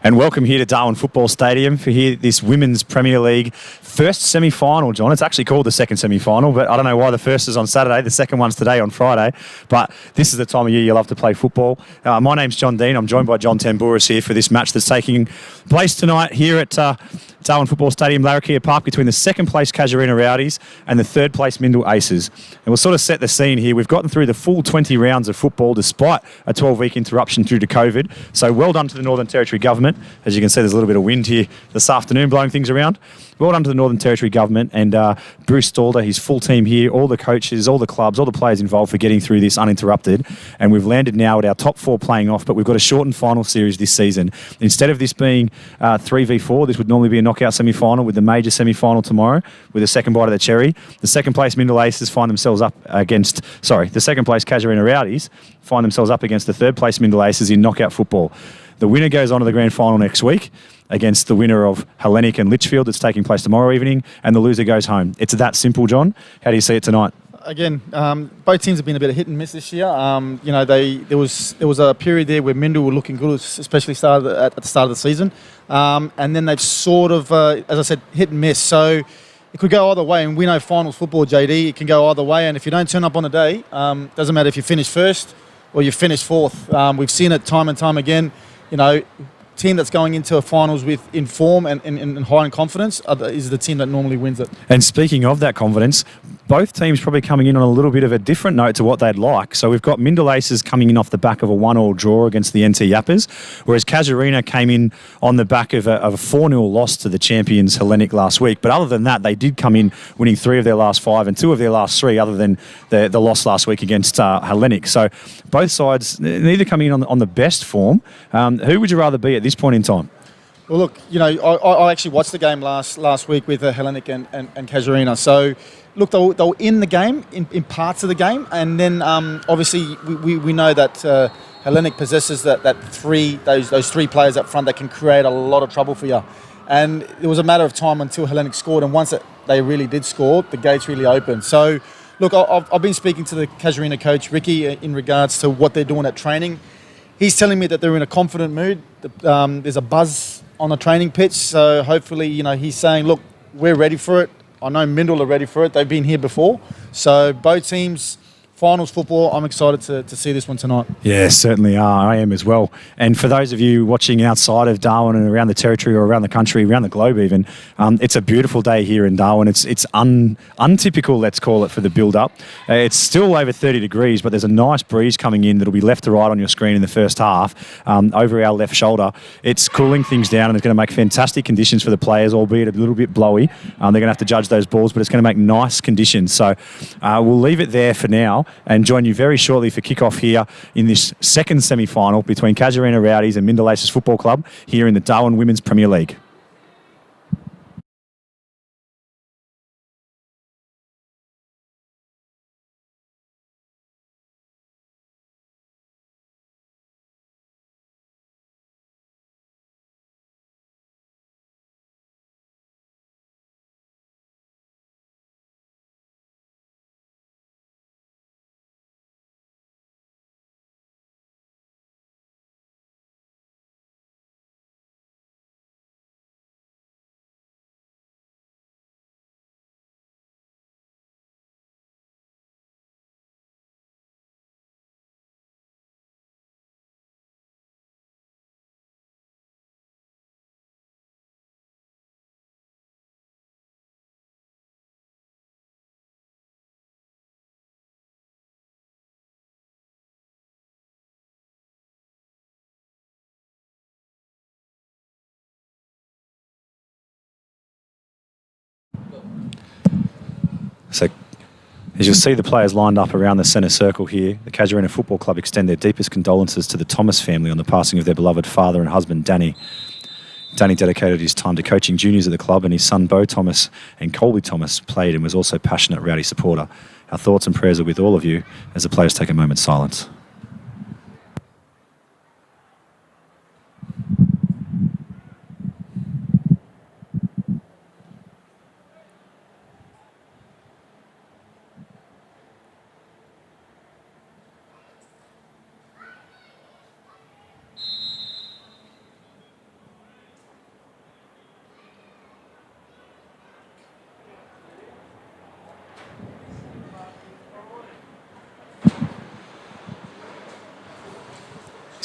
And welcome here to Darwin Football Stadium for this Women's Premier League first semi-final, John. It's actually called the second semi-final, but I don't know why the first is on Saturday. The second one's today on Friday. But this is the time of year you love to play football. My name's John Dean. I'm joined by John Tambouris here for this match that's taking place tonight here at Darwin Football Stadium, Larrakia Park, between the second place Casuarina Rowdies and the third place Mindle Aces. And we'll sort of set the scene here. We've gotten through the full 20 rounds of football despite a 12-week interruption due to COVID. So well done to the Northern Territory Government. As you can see, there's a little bit of wind here this afternoon blowing things around. Well done to the Northern Territory Government and Bruce Stalder, his full team here, all the coaches, all the clubs, all the players involved for getting through this uninterrupted. And we've landed now at our top four playing off, but we've got a shortened final series this season. Instead of this being 3v4, this would normally be a knockout semi-final with the major semi-final tomorrow with a second bite of the cherry. The second place Mindle Aces find themselves up against, the second place Casuarina Rowdies find themselves up against the third place Mindle Aces in knockout football. The winner goes on to the grand final next week against the winner of Hellenic and Litchfield that's taking place tomorrow evening, and the loser goes home. It's that simple, John. How do you see it tonight? Again, both teams have been a bit of hit and miss this year. There was a period there where Mindle were looking good, especially at the start of the season, and then they've sort of, as I said, hit and miss. So it could go either way, and we know finals football, JD, it can go either way. And if you don't turn up on a day, doesn't matter if you finish first or you finish fourth. We've seen it time and time again. Team that's going into a finals in form and high in confidence is the team that normally wins it. And speaking of that confidence, both teams probably coming in on a little bit of a different note to what they'd like. So we've got Mindle Aces coming in off the back of a 1-1 draw against the NT Yappers, whereas Casuarina came in on the back of a 4-0 loss to the champions Hellenic last week. But other than that, they did come in winning 3 of their last 5 and 2 of their last 3, other than the loss last week against Hellenic. So both sides neither coming in on the best form. Who would you rather be at this point in time? Well, look, I actually watched the game last week with Hellenic and Casuarina. So, look, they were in the game, in parts of the game, and then obviously we know that Hellenic possesses those three players up front that can create a lot of trouble for you. And it was a matter of time until Hellenic scored, and once they really did score, the gates really opened. So, look, I've been speaking to the Casuarina coach, Ricky, in regards to what they're doing at training. He's telling me that they're in a confident mood. There's a buzz on the training pitch, so hopefully, he's saying, look, we're ready for it. I know Mindle are ready for it. They've been here before. So both teams, finals football, I'm excited to see this one tonight. Yeah, certainly are. I am as well. And for those of you watching outside of Darwin and around the territory or around the country, around the globe even, it's a beautiful day here in Darwin. It's untypical, let's call it, for the build-up. It's still over 30 degrees, but there's a nice breeze coming in that'll be left to right on your screen in the first half over our left shoulder. It's cooling things down and it's going to make fantastic conditions for the players, albeit a little bit blowy. They're going to have to judge those balls, but it's going to make nice conditions. So we'll leave it there for now and join you very shortly for kick-off here in this second semi-final between Casuarina Rowdies and Mindle Aces Football Club here in the Darwin Women's Premier League. So, as you'll see the players lined up around the centre circle here, the Casuarina Football Club extend their deepest condolences to the Thomas family on the passing of their beloved father and husband, Danny. Danny dedicated his time to coaching juniors at the club, and his son, Bo Thomas, and Colby Thomas played and was also a passionate Rowdy supporter. Our thoughts and prayers are with all of you as the players take a moment's silence.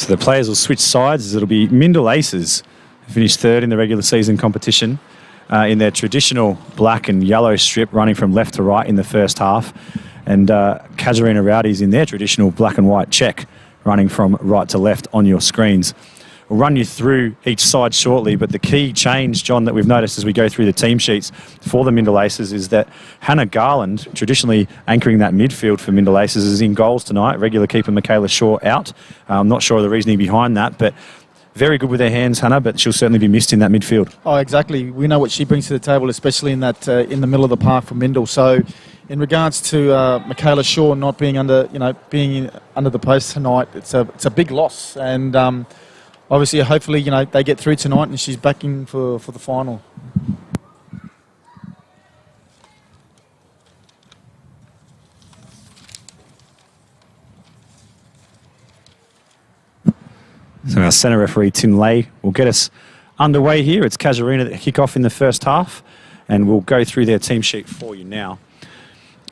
So the players will switch sides as it'll be Mindle Aces, who finished third in the regular season competition in their traditional black and yellow strip running from left to right in the first half. And Casuarina Rowdies in their traditional black and white check running from right to left on your screens. We'll run you through each side shortly, but the key change, John, that we've noticed as we go through the team sheets for the Mindle Aces is that Hannah Garland, traditionally anchoring that midfield for Mindle Aces, is in goals tonight. Regular keeper Michaela Shaw out. I'm not sure of the reasoning behind that, but very good with her hands, Hannah, but she'll certainly be missed in that midfield. Oh, exactly. We know what she brings to the table, especially in that in the middle of the park for Mindle. So, in regards to Michaela Shaw not being under the post tonight, it's a big loss, and obviously, hopefully, they get through tonight and she's back in for the final. So our centre referee, Tim Lay, will get us underway here. It's Casuarina that kick off in the first half, and we'll go through their team sheet for you now.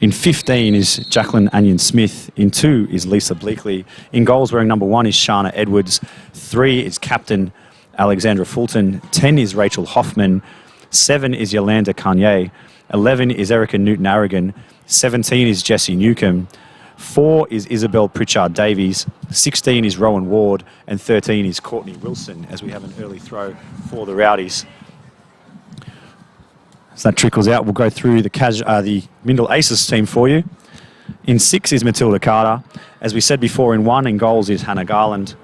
In 15 is Jacqueline Anion Smith. In 2 is Lisa Bleakley. In goals wearing number 1 is Shana Edwards. 3 is captain Alexandra Fulton. 10 is Rachel Hoffman. 7 is Yolanda Carnier. 11 is Erica Newton-Aragon. 17 is Jessie Newcomb. 4 is Isabel Pritchard-Davies. 16 is Rowan Ward. And 13 is Courtney Wilson, as we have an early throw for the Rowdies. As that trickles out, we'll go through the Mindle Aces team for you. In 6 is Matilda Carter. As we said before, in 1 in goals is Hannah Garland.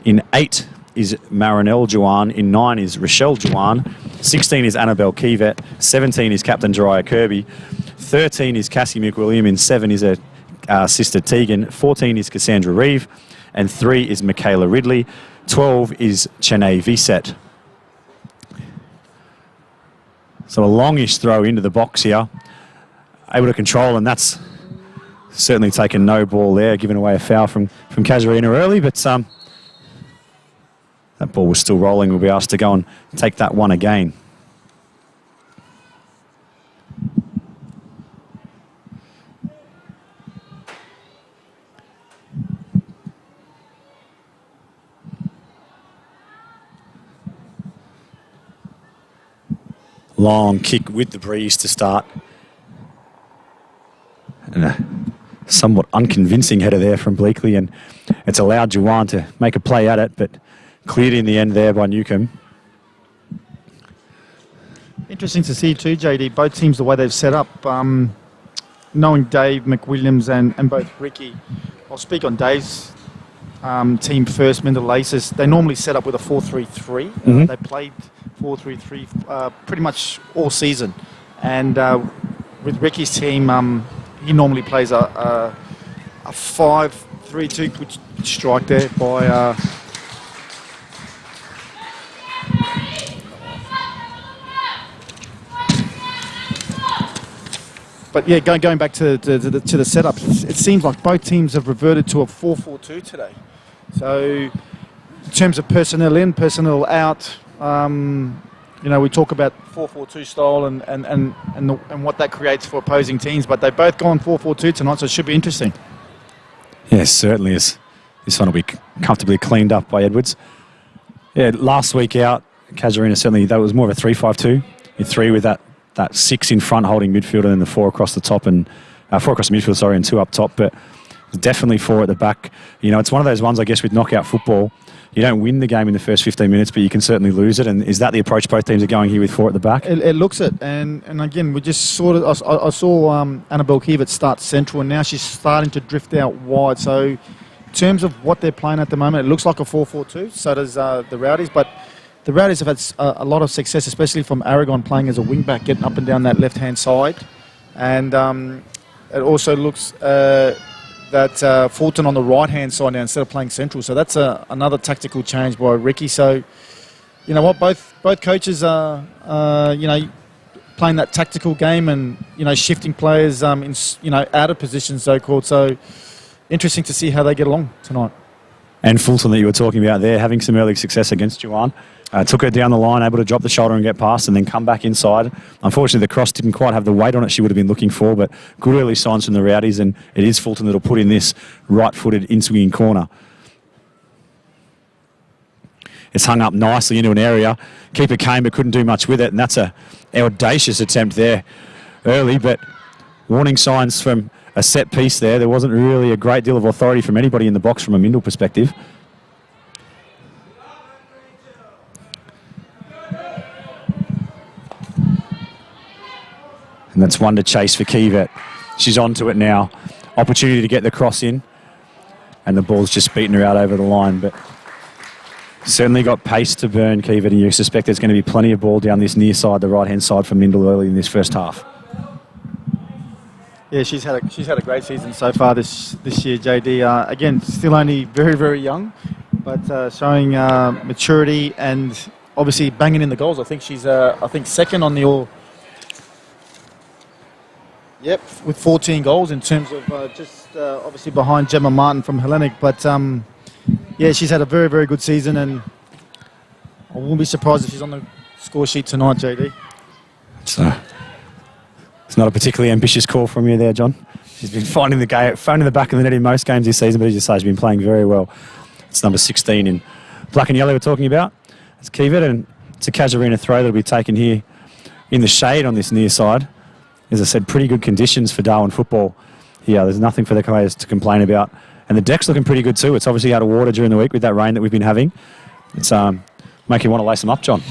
In 8 is Marinelle Juan. In 9 is Rochelle Juan. 16 is Annabelle Kivet. 17 is Captain Jariah Kirby. 13 is Cassie McWilliam. In 7 is her sister Tegan. 14 is Cassandra Reeve. And 3 is Michaela Ridley. 12 is Chene Viset. So a longish throw into the box here. Able to control, and that's certainly taken no ball there, giving away a foul from Casuarina early, but that ball was still rolling. We'll be asked to go and take that one again. Long kick with the breeze to start. And a somewhat unconvincing header there from Bleakley, and it's allowed Juwan to make a play at it, but cleared in the end there by Newcomb. Interesting to see too, JD, both teams, the way they've set up. Knowing Dave McWilliams and both Ricky, I'll speak on Dave's team first, Mindle Aces. They normally set up with a 4-3-3. Mm-hmm. They played 4-3-3 pretty much all season, and with Ricky's team, he normally plays a 5-3-2. Good strike there by but yeah, going back to the setup, it seems like both teams have reverted to a 4-4-2 today. So in terms of personnel in, personnel out, we talk about 4-4-2 style and what that creates for opposing teams, but they've both gone 4-4-2 tonight, so it should be interesting. Yes, certainly is. This one will be comfortably cleaned up by Edwards. Yeah, last week out, Casuarina certainly, that was more of a 3-5-2. In 3 with that 6 in front holding midfield, and then the 4 across the top, and 4 across the midfield, sorry, and 2 up top, but definitely 4 at the back. It's one of those ones, I guess, with knockout football. You don't win the game in the first 15 minutes, but you can certainly lose it. And is that the approach both teams are going here with 4 at the back? It looks it. And again, we just sort of... I saw Annabelle Kiewit start central, and now she's starting to drift out wide. So in terms of what they're playing at the moment, it looks like a 4-4-2. So does the Rowdies. But the Rowdies have had a lot of success, especially from Aragon playing as a wing-back, getting up and down that left-hand side. And it also looks... that Fulton on the right-hand side now instead of playing central. So that's another tactical change by Ricky. So, you know what, both coaches are, playing that tactical game and, shifting players out of position, so-called. So interesting to see how they get along tonight. And Fulton that you were talking about there, having some early success against Juwan. Took her down the line, able to drop the shoulder and get past and then come back inside. Unfortunately, the cross didn't quite have the weight on it she would have been looking for, but good early signs from the Rowdies, and it is Fulton that'll put in this right-footed in-swinging corner. It's hung up nicely into an area. Keeper came but couldn't do much with it, and that's a audacious attempt there early, but warning signs from a set piece there. There wasn't really a great deal of authority from anybody in the box from a Mindle perspective. And that's one to chase for Kiva. She's onto it now. Opportunity to get the cross in. And the ball's just beaten her out over the line. But certainly got pace to burn, Kiva. And you suspect there's going to be plenty of ball down this near side, the right-hand side for Mindle early in this first half. Yeah, she's had a great season so far this year, JD. Again, still only very, very young, but showing maturity and obviously banging in the goals. I think she's second on the all. Yep, with 14 goals in terms of obviously behind Gemma Martin from Hellenic. But yeah, she's had a very, very good season, and I wouldn't be surprised if she's on the score sheet tonight, JD. It's not a particularly ambitious call from you there, John. She's been finding the back of the net in most games this season, but as you say, she's been playing very well. It's number 16 in black and yellow we're talking about. It's Kiva, and it's a Casuarina throw that'll be taken here in the shade on this near side. As I said, pretty good conditions for Darwin football here. There's nothing for the players to complain about. And the deck's looking pretty good too. It's obviously out of water during the week with that rain that we've been having. It's making you want to lace them up, John.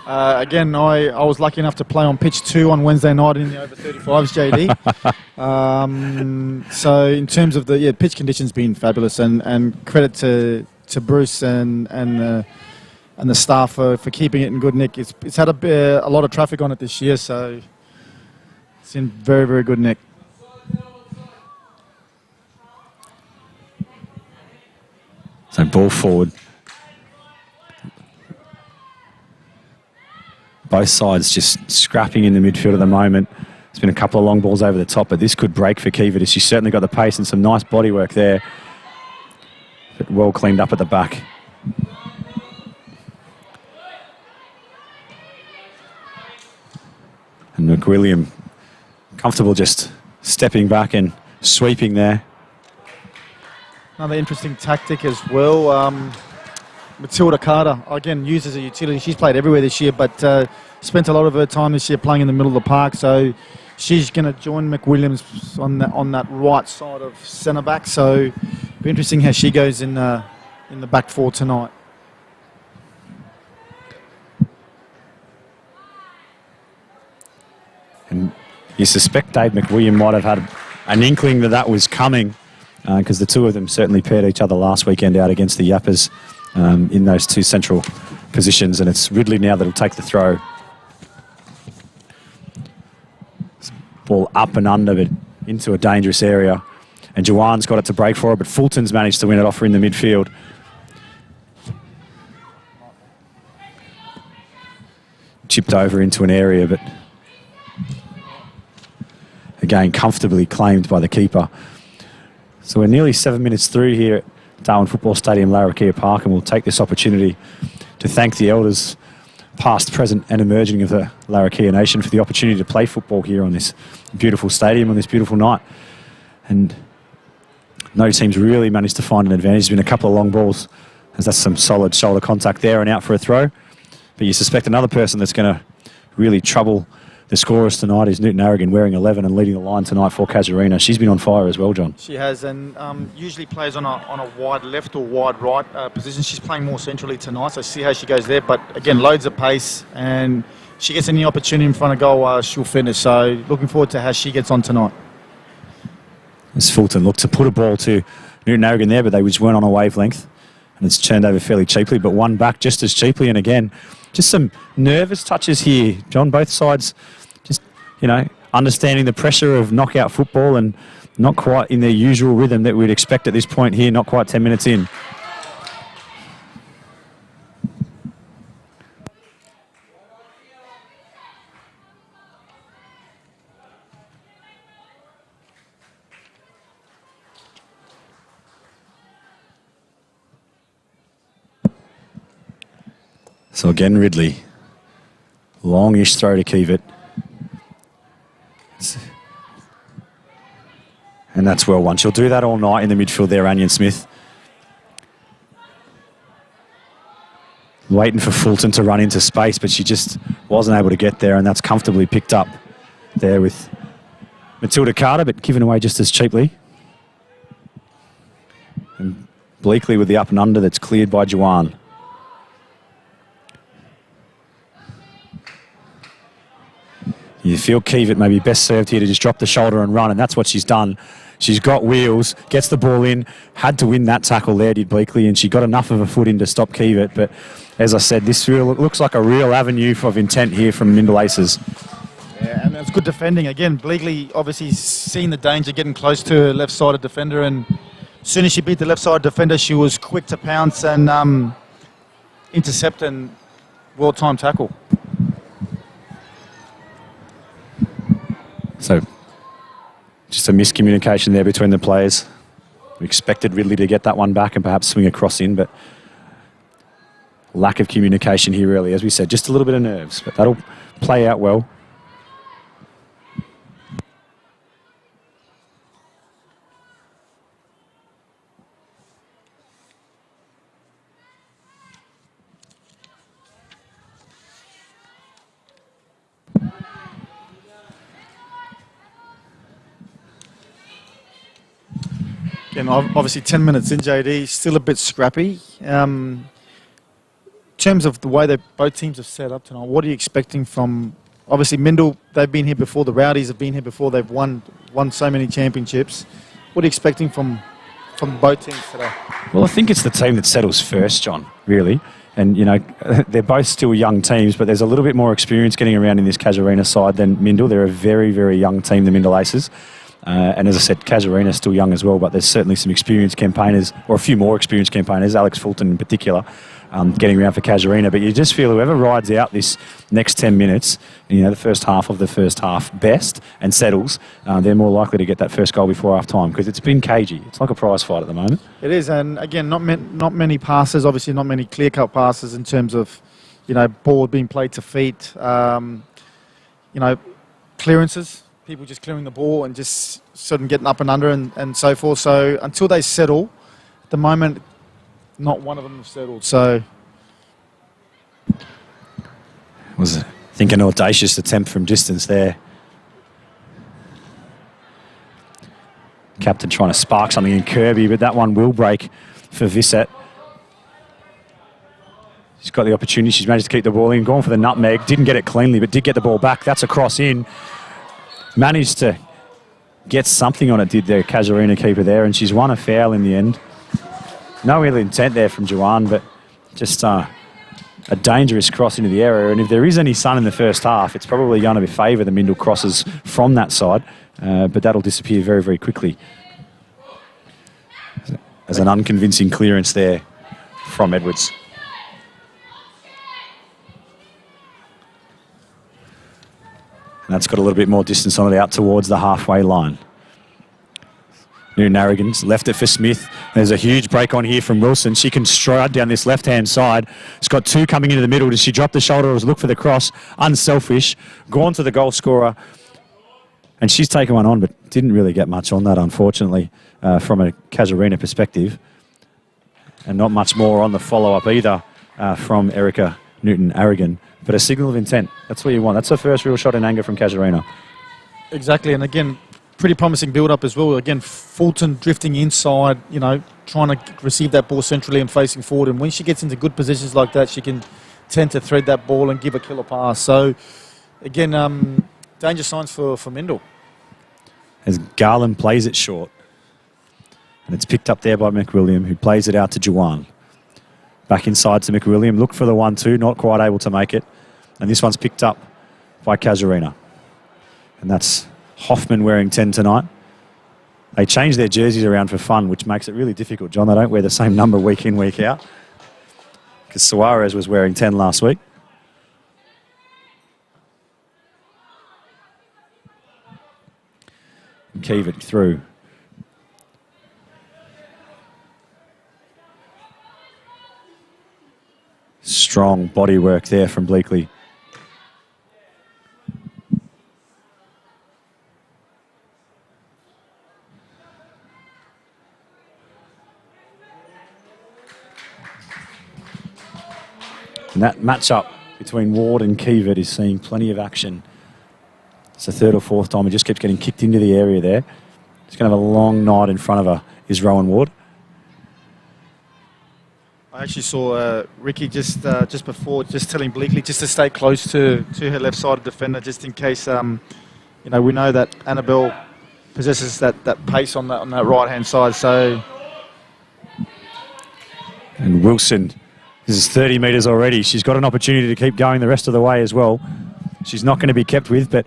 Again, I was lucky enough to play on pitch 2 on Wednesday night in the over 35s, JD. So in terms of the pitch conditions, been fabulous, and credit to Bruce and the staff for keeping it in good nick. It's had a lot of traffic on it this year, so it's in very, very good nick. So ball forward. Both sides just scrapping in the midfield at the moment. There's been a couple of long balls over the top, but this could break for Kiva. She's certainly got the pace and some nice body work there. But well cleaned up at the back. And McWilliam comfortable just stepping back and sweeping there. Another interesting tactic as well. Matilda Carter, again, used as a utility. She's played everywhere this year, but spent a lot of her time this year playing in the middle of the park. So she's going to join McWilliams on that right side of centre back. So it'll be interesting how she goes in the back four tonight. And you suspect Dave McWilliam might have had an inkling that was coming, because the two of them certainly paired each other last weekend out against the Yappers in those two central positions, and it's Ridley now that'll take the throw. Ball up and under, but into a dangerous area. And Juwan's got it to break for her, but Fulton's managed to win it off her in the midfield. Chipped over into an area, but again, comfortably claimed by the keeper. So we're nearly 7 minutes through here at Darwin Football Stadium, Larrakia Park, and we'll take this opportunity to thank the elders, past, present and emerging of the Larrakia Nation, for the opportunity to play football here on this beautiful stadium on this beautiful night. And no team's really managed to find an advantage. There's been a couple of long balls, as that's some solid shoulder contact there and out for a throw. But you suspect another person that's going to really trouble the scorers tonight is Newton Aragon, wearing 11 and leading the line tonight for Casuarina. She's been on fire as well, John. She has, and usually plays on a wide left or wide right position. She's playing more centrally tonight, so see how she goes there. But again, loads of pace, and she gets any opportunity in front of goal, she'll finish. So looking forward to how she gets on tonight. As Fulton looked to put a ball to Newton Aragon there, but they just weren't on a wavelength, and it's turned over fairly cheaply, but one back just as cheaply. And again, just some nervous touches here, John. Both sides just, understanding the pressure of knockout football and not quite in their usual rhythm that we'd expect at this point here, not quite 10 minutes in. So again, Ridley, longish throw to Kiva. And that's well won. She'll do that all night in the midfield there, Onion Smith. waiting for Fulton to run into space, but she just wasn't able to get there, and that's comfortably picked up there with Matilda Carter, but given away just as cheaply. And Bleakley with the up and under that's cleared by Juwan. You feel Keevitt may be best served here to just drop the shoulder and run, and that's what she's done. She's got wheels, gets the ball in, had to win that tackle there, did Bleakley, and she got enough of a foot in to stop Keevitt. But as I said, this looks like a real avenue of intent here from Mindle Aces. Yeah, and it's good defending. Again, Bleakley obviously seen the danger getting close to her left-sided defender, and as soon as she beat the left-sided defender, she was quick to pounce and intercept and well-timed tackle. So, just a miscommunication there between the players. We expected Ridley to get that one back and perhaps swing across in, but lack of communication here early. As we said, just a little bit of nerves, but that'll play out well. Again, obviously 10 minutes in, JD, still a bit scrappy. In terms of the way that both teams have set up tonight, what are you expecting from, obviously Mindle, they've been here before, the Rowdies have been here before, they've won so many championships. What are you expecting from both teams today? Well, I think it's the team that settles first, John, really. And, you know, they're both still young teams, but there's a little bit more experience getting around in this Casuarina side than Mindle. They're a very, very young team, the Mindle Aces. And as I said, Casuarina's still young as well, but there's certainly some experienced campaigners, or a few more experienced campaigners, Alex Fulton in particular, getting around for Casuarina. But you just feel whoever rides out this next 10 minutes, you know, the first half of the first half best and settles, they're more likely to get that first goal before half time, because it's been cagey. It's like a prize fight at the moment. It is, and again, not many passes, obviously not many clear-cut passes in terms of, you know, ball being played to feet, you know, clearances. People just clearing the ball and just sort of getting up and under and so forth. So until they settle, at the moment, not one of them have settled. So Was, I think, an audacious attempt from distance there. Captain trying to spark something in Kirby, but that one will break for Visset. She's got the opportunity. She's managed to keep the ball in, going for the nutmeg. Didn't get it cleanly, but did get the ball back. That's a cross in. Managed to get something on it, did the Casuarina keeper there, and she's won a foul in the end. No real intent there from Juwan, but just a dangerous cross into the area. And if there is any sun in the first half, it's probably going to favour the Mindle crosses from that side, but that'll disappear very, very quickly. As an unconvincing clearance there from Edwards. And that's got a little bit more distance on it out towards the halfway line. Newton-Arrogans left it for Smith. There's a huge break on here from Wilson. She can stride down this left-hand side. She's got two coming into the middle. Does she drop the shoulder or look for the cross? Unselfish. Gone to the goal scorer. And she's taken one on, but didn't really get much on that, unfortunately, from a Casuarina perspective. And not much more on the follow-up either from Erica Newton-Arrogan. But a signal of intent. That's what you want. That's the first real shot in anger from Casuarina. Exactly, and again, pretty promising build-up as well. Again, Fulton drifting inside, you know, trying to receive that ball centrally and facing forward. And when she gets into good positions like that, she can tend to thread that ball and give a killer pass. So, again, danger signs for Mindle. As Garland plays it short. And it's picked up there by McWilliam, who plays it out to Juwan. Back inside to McWilliam. Look for the 1-2, not quite able to make it. And this one's picked up by Casuarina. And that's Hoffman wearing 10 tonight. They change their jerseys around for fun, which makes it really difficult, John. They don't wear the same number week in, week out. Because Suarez was wearing 10 last week. Keevitt through. Strong body work there from Bleakley. And that matchup between Ward and Kiewit is seeing plenty of action. It's the third or fourth time he just keeps getting kicked into the area there. He's going to have a long night in front of her, is Rowan Ward. I actually saw Ricky just before, just telling Bleakley just to stay close to her left-sided defender, just in case. We know that Annabelle possesses that pace on that right-hand side. So, and Wilson, this is 30 metres already. She's got an opportunity to keep going the rest of the way as well. She's not going to be kept with, but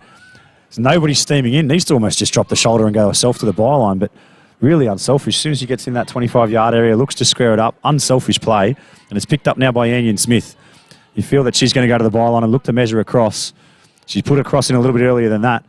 there's nobody steaming in. Needs to almost just drop the shoulder and go herself to the byline, but really unselfish. As soon as she gets in that 25-yard area, looks to square it up. Unselfish play, and it's picked up now by Anion Smith. You feel that she's going to go to the byline and look to measure across. She's put across in a little bit earlier than that.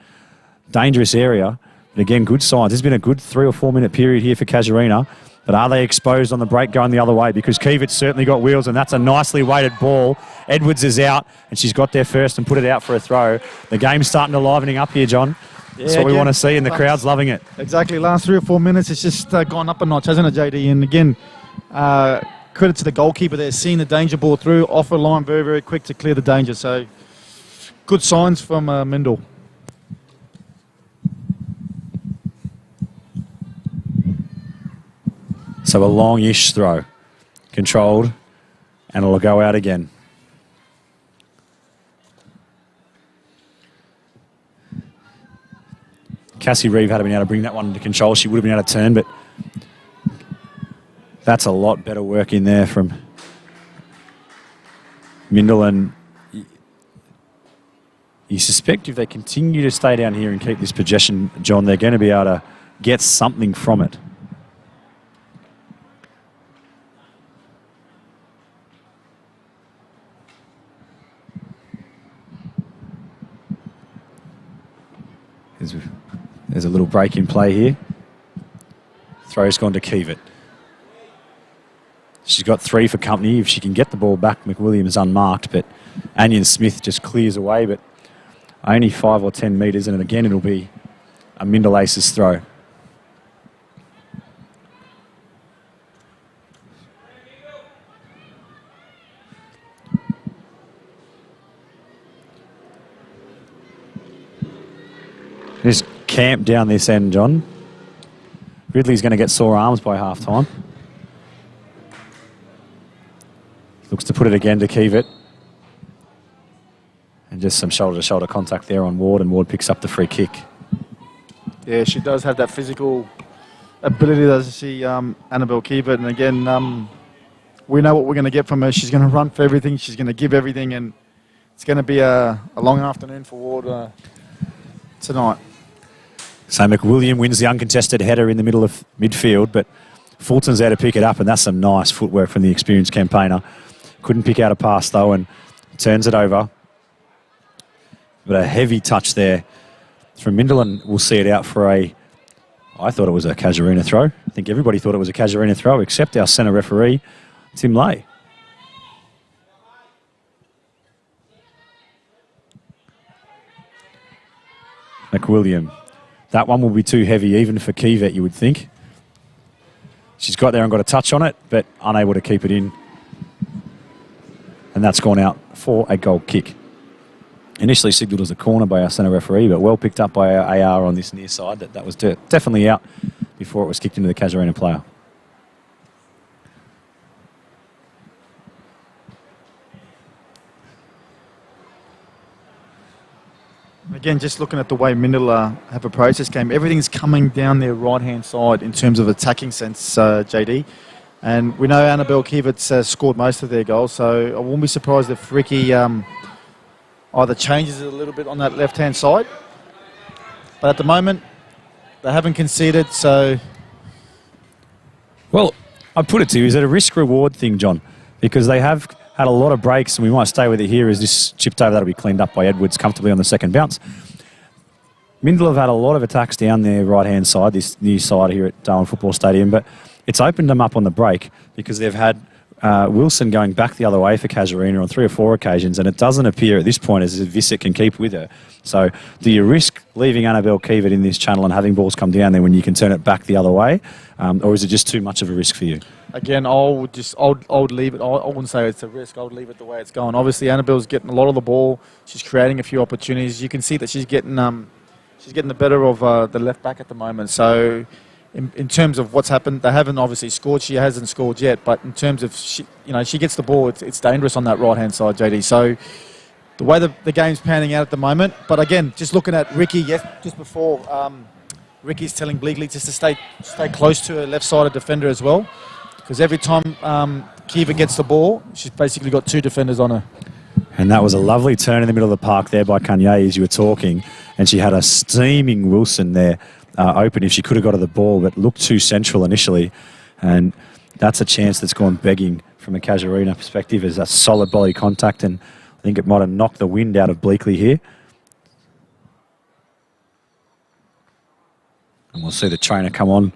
Dangerous area. But again, good signs. There's been a good 3 or 4 minute period here for Casuarina. But are they exposed on the break going the other way? Because Kiewit's certainly got wheels, and that's a nicely weighted ball. Edwards is out, and she's got there first and put it out for a throw. The game's starting to livening up here, John. That's what we want to see, and the crowd's loving it. Exactly. Last 3 or 4 minutes, it's just gone up a notch, hasn't it, JD? And again, credit to the goalkeeper there, seeing the danger ball through, off a line very, very quick to clear the danger. So, good signs from Mindle. So a long-ish throw, controlled, and it'll go out again. Cassie Reeve had been able to bring that one into control. She would have been able to turn, but that's a lot better work in there from Mindil. And you suspect if they continue to stay down here and keep this possession, John, they're going to be able to get something from it. There's a little break in play here. Throw's gone to Kiewit. She's got 3 for company. If she can get the ball back, McWilliams unmarked, but Anion Smith just clears away, but only 5 or 10 metres, and again it'll be a Mindle Aces throw. Just camp down this end, John. Ridley's going to get sore arms by half-time. Looks to put it again to Kiewit. And just some shoulder-to-shoulder contact there on Ward, and Ward picks up the free kick. Yeah, she does have that physical ability, doesn't she, Annabelle Kiewit? And again, we know what we're going to get from her. She's going to run for everything. She's going to give everything, and it's going to be a long afternoon for Ward tonight. So McWilliam wins the uncontested header in the middle of midfield, but Fulton's there to pick it up, and that's some nice footwork from the experienced campaigner. Couldn't pick out a pass, though, and turns it over. But a heavy touch there from Mindil, and we'll see it out for I thought it was a Casuarina throw. I think everybody thought it was a Casuarina throw, except our centre referee, Tim Lay. McWilliam. That one will be too heavy even for Kiewit, you would think. She's got there and got a touch on it, but unable to keep it in. And that's gone out for a goal kick. Initially signalled as a corner by our centre referee, but well picked up by our AR on this near side. That was definitely out before it was kicked into the Casuarina player. Again, just looking at the way Mindle have approached this game, everything's coming down their right-hand side in terms of attacking sense, JD. And we know Annabelle Kiewit's scored most of their goals, so I won't be surprised if Ricky either changes it a little bit on that left-hand side. But at the moment, they haven't conceded, so... Well, I'd put it to you, is it a risk-reward thing, John? Because they have had a lot of breaks, and we might stay with it here as this chipped over. That'll be cleaned up by Edwards comfortably on the second bounce. Mindle have had a lot of attacks down their right-hand side, this near side here at Darwin Football Stadium, but it's opened them up on the break because they've had Wilson going back the other way for Casuarina on 3 or 4 occasions, and it doesn't appear at this point as if Visick can keep with her. So do you risk leaving Annabelle Kiewit in this channel and having balls come down there when you can turn it back the other way, or is it just too much of a risk for you? Again, I would leave it. I wouldn't say it's a risk. I would leave it the way it's going. Obviously, Annabelle's getting a lot of the ball. She's creating a few opportunities. You can see that she's getting the better of the left back at the moment. So, in terms of what's happened, they haven't obviously scored. She hasn't scored yet. But in terms of she gets the ball. It's dangerous on that right hand side, JD. So, the way the game's panning out at the moment. But again, just looking at Ricky, just before. Ricky's telling Bleakley just to stay close to her left-sided defender as well. Because every time Kiva gets the ball, she's basically got 2 defenders on her. And that was a lovely turn in the middle of the park there by Kanye as you were talking. And she had a steaming Wilson there open if she could have got to the ball, but looked too central initially. And that's a chance that's gone begging from a Casuarina perspective as a solid body contact. And I think it might have knocked the wind out of Bleakley here. And we'll see the trainer come on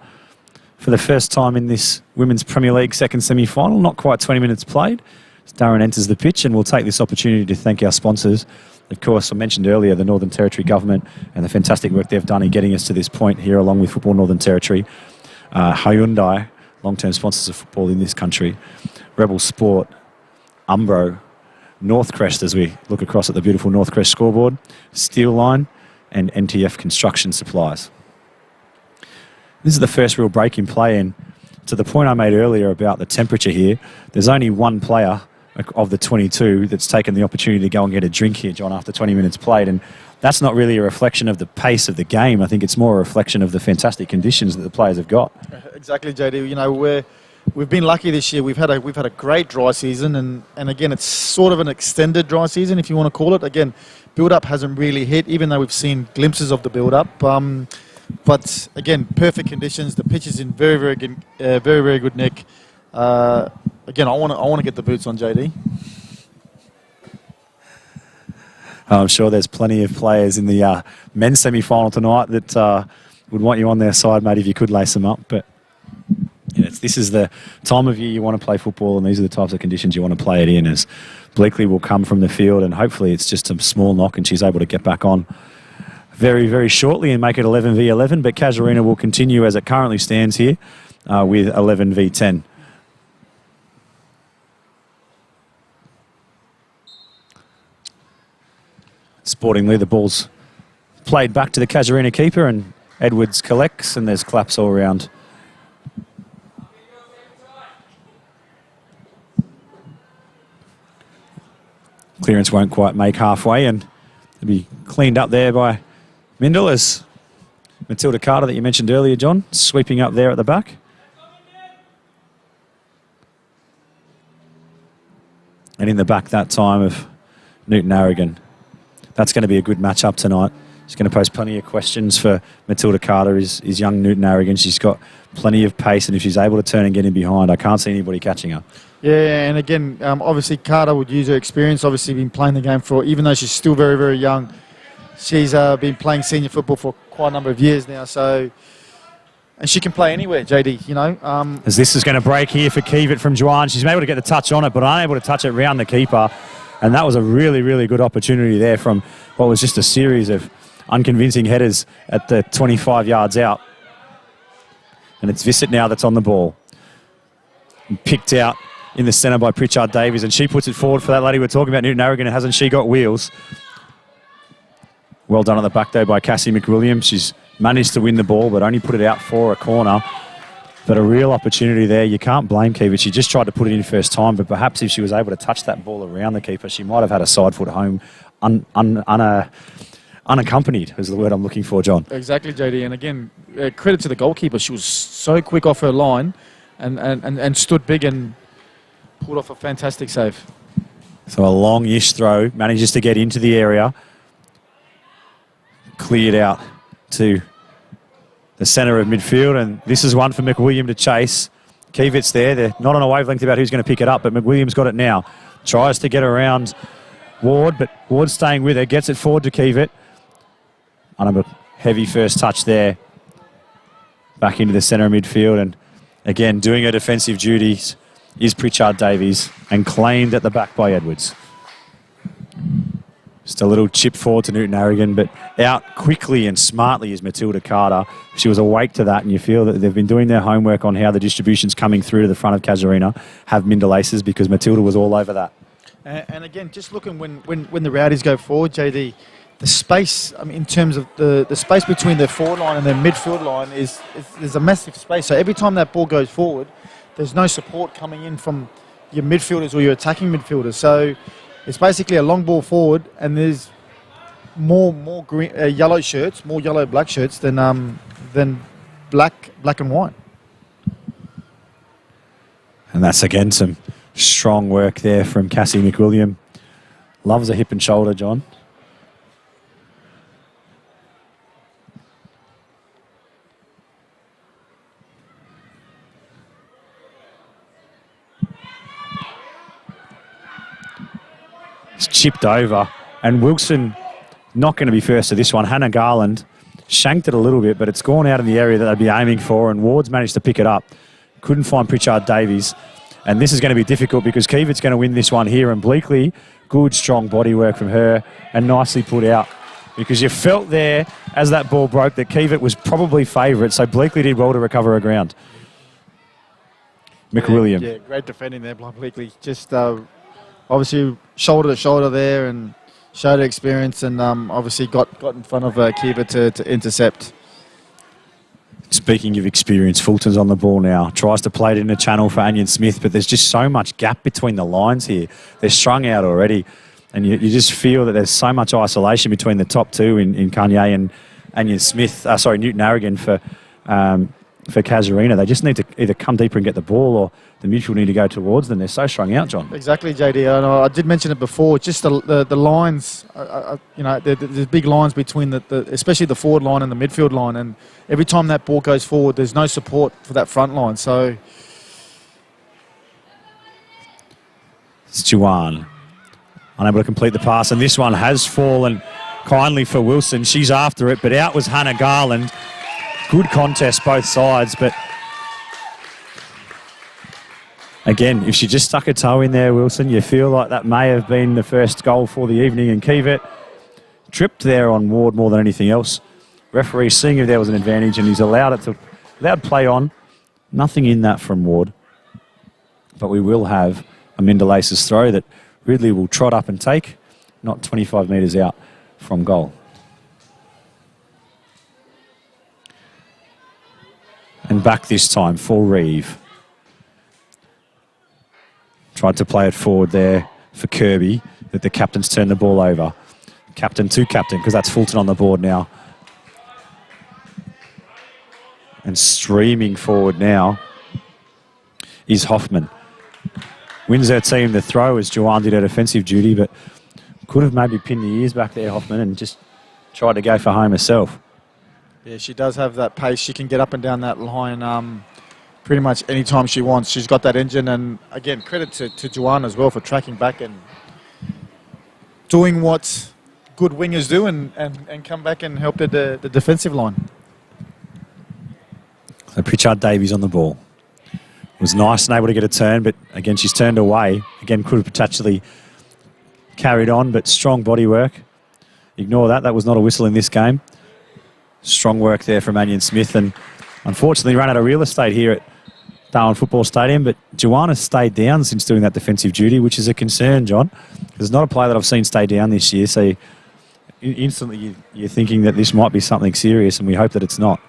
for the first time in this Women's Premier League second semi-final. Not quite 20 minutes played. As Darwin enters the pitch, and we'll take this opportunity to thank our sponsors. Of course, I mentioned earlier the Northern Territory Government and the fantastic work they've done in getting us to this point here along with Football Northern Territory. Hyundai, long-term sponsors of football in this country. Rebel Sport, Umbro, Northcrest as we look across at the beautiful Northcrest scoreboard, Steel Line and NTF Construction Supplies. This is the first real break in play, and to the point I made earlier about the temperature here, there's only one player of the 22 that's taken the opportunity to go and get a drink here, John, after 20 minutes played, and that's not really a reflection of the pace of the game. I think it's more a reflection of the fantastic conditions that the players have got. Exactly, JD. We've been lucky this year. We've had a great dry season, and again, it's sort of an extended dry season, if you want to call it. Again, build-up hasn't really hit, even though we've seen glimpses of the build-up. But again, perfect conditions. The pitch is in very, very good nick. Again, I want to get the boots on, JD. I'm sure there's plenty of players in the men's semi-final tonight that would want you on their side, mate, if you could lace them up. But this is the time of year you want to play football, and these are the types of conditions you want to play it in. As Bleakley will come from the field, and hopefully it's just a small knock, and she's able to get back on very, very shortly and make it 11v11, but Casuarina will continue as it currently stands here with 11v10. Sportingly, the ball's played back to the Casuarina keeper, and Edwards collects, and there's claps all around. Clearance won't quite make halfway, and it'll be cleaned up there by Mindil as Matilda Carter that you mentioned earlier, John, sweeping up there at the back. And in the back that time of Newton Aragon. That's going to be a good matchup tonight. She's going to pose plenty of questions for Matilda Carter, is young Newton Aragon. She's got plenty of pace, and if she's able to turn and get in behind, I can't see anybody catching her. Yeah, and again, obviously Carter would use her experience, obviously been playing the game for, even though she's still very, very young, she's been playing senior football for quite a number of years now, so, and she can play anywhere, JD, As this is going to break here for Kiewit from Juan. She's been able to get the touch on it, but unable to touch it round the keeper. And that was a really, really good opportunity there from what was just a series of unconvincing headers at the 25 yards out. And it's Visick now that's on the ball. And picked out in the centre by Pritchard Davies, and she puts it forward for that lady we're talking about, Newton Aragon, and hasn't she got wheels? Well done on the back though by Cassie McWilliams. She's managed to win the ball, but only put it out for a corner. But a real opportunity there. You can't blame Kiewit. She just tried to put it in first time, but perhaps if she was able to touch that ball around the keeper, she might have had a side foot home unaccompanied, is the word I'm looking for, John. Exactly, JD. And again, credit to the goalkeeper. She was so quick off her line and stood big and pulled off a fantastic save. So a long-ish throw, manages to get into the area. Cleared out to the centre of midfield, and this is one for McWilliam to chase. Kiewit's there. They're not on a wavelength about who's going to pick it up, but McWilliam's got it now. Tries to get around Ward, but Ward's staying with her. Gets it forward to Kiewit. A heavy first touch there. Back into the centre of midfield, and again, doing her defensive duties. is Pritchard Davies and cleaned at the back by Edwards. Just a little chip forward to Newton Harrigan, but out quickly and smartly is Matilda Carter. She was awake to that, and you feel that they've been doing their homework on how the distribution's coming through to the front of Casuarina, have Mindle aces, because Matilda was all over that. And again, just looking when the Rowdies go forward, JD, the space, I mean, in terms of the space between their forward line and their midfield line is a massive space. So every time that ball goes forward, there's no support coming in from your midfielders or your attacking midfielders. So it's basically a long ball forward, and there's more green, yellow shirts, more yellow black shirts than black and white. And that's again some strong work there from Cassie McWilliam. Loves a hip and shoulder, John. It's chipped over, and Wilson not going to be first to this one. Hannah Garland shanked it a little bit, but it's gone out in the area that they'd be aiming for, and Ward's managed to pick it up. Couldn't find Pritchard Davies, and this is going to be difficult because Kievert's going to win this one here, and Bleakley, good strong body work from her and nicely put out, because you felt there as that ball broke that Kievert was probably favourite, so Bleakley did well to recover her ground. McWilliam. Yeah, great defending there by Bleakley. Just obviously shoulder to shoulder there and showed her experience, and obviously got in front of Kievert to intercept. Speaking of experience, Fulton's on the ball now. Tries to play it in a channel for Anion Smith, but there's just so much gap between the lines here. They're strung out already, and you just feel that there's so much isolation between the top two in Kanye and Anion Smith. Newton Harrigan for Casuarina. They just need to either come deeper and get the ball, or the midfield need to go towards them. They're so strung out, John. Exactly, JD. I did mention it before. Just the lines, there's big lines between especially the forward line and the midfield line. And every time that ball goes forward, there's no support for that front line. So it's Juwan unable to complete the pass, and this one has fallen kindly for Wilson. She's after it, but out was Hannah Garland. Good contest both sides, but again, if she just stuck a toe in there, Wilson, you feel like that may have been the first goal for the evening. And Kievert tripped there on Ward more than anything else. Referee seeing if there was an advantage, and he's allowed play on. Nothing in that from Ward, but we will have a Mindle aces throw that Ridley will trot up and take, not 25 metres out from goal. And back this time for Reeve. Tried to play it forward there for Kirby, that the captain's turned the ball over. Captain to captain, because that's Fulton on the board now. And streaming forward now is Hoffman. Wins her team the throw as Joanne did her defensive duty, but could have maybe pinned the ears back there, Hoffman, and just tried to go for home herself. Yeah, she does have that pace. She can get up and down that line pretty much any time she wants. She's got that engine, and again, credit to Joanne as well for tracking back and doing what good wingers do and come back and help the defensive line. So Pritchard Davies on the ball. Was nice and able to get a turn, but again, she's turned away. Again, could have potentially carried on, but strong body work. Ignore that. That was not a whistle in this game. Strong work there from Anion Smith, and unfortunately ran out of real estate here at Darwin Football Stadium, but Joanna stayed down since doing that defensive duty, which is a concern, John. There's not a player that I've seen stay down this year, so instantly you're thinking that this might be something serious, and we hope that it's not.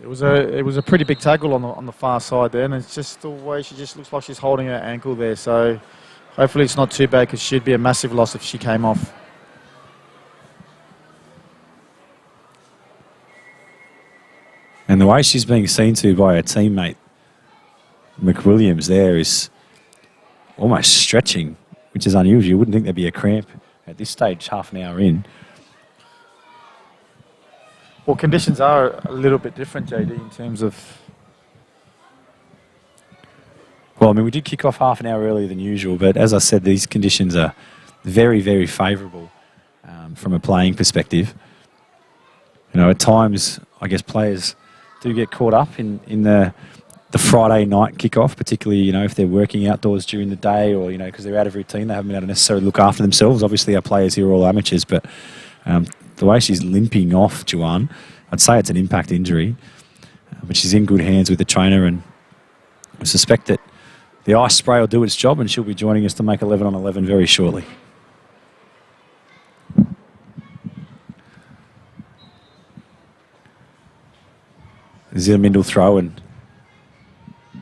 It was a pretty big tackle on the far side there, and it's just the way she just looks like she's holding her ankle there, so hopefully it's not too bad, because she'd be a massive loss if she came off. And the way she's being seen to by her teammate, McWilliams, there is almost stretching, which is unusual. You wouldn't think there'd be a cramp at this stage, half an hour in. Well, conditions are a little bit different, JD, in terms of... Well, I mean, we did kick off half an hour earlier than usual, but as I said, these conditions are very, very favourable from a playing perspective. You know, at times, I guess players do get caught up in the the Friday night kickoff, particularly, if they're working outdoors during the day or, because they're out of routine, they haven't been able to necessarily look after themselves. Obviously, our players here are all amateurs, but the way she's limping off, Joanne, I'd say it's an impact injury, but she's in good hands with the trainer, and I suspect that the ice spray will do its job, and she'll be joining us to make 11 on 11 very shortly. This is a Mindle throw, and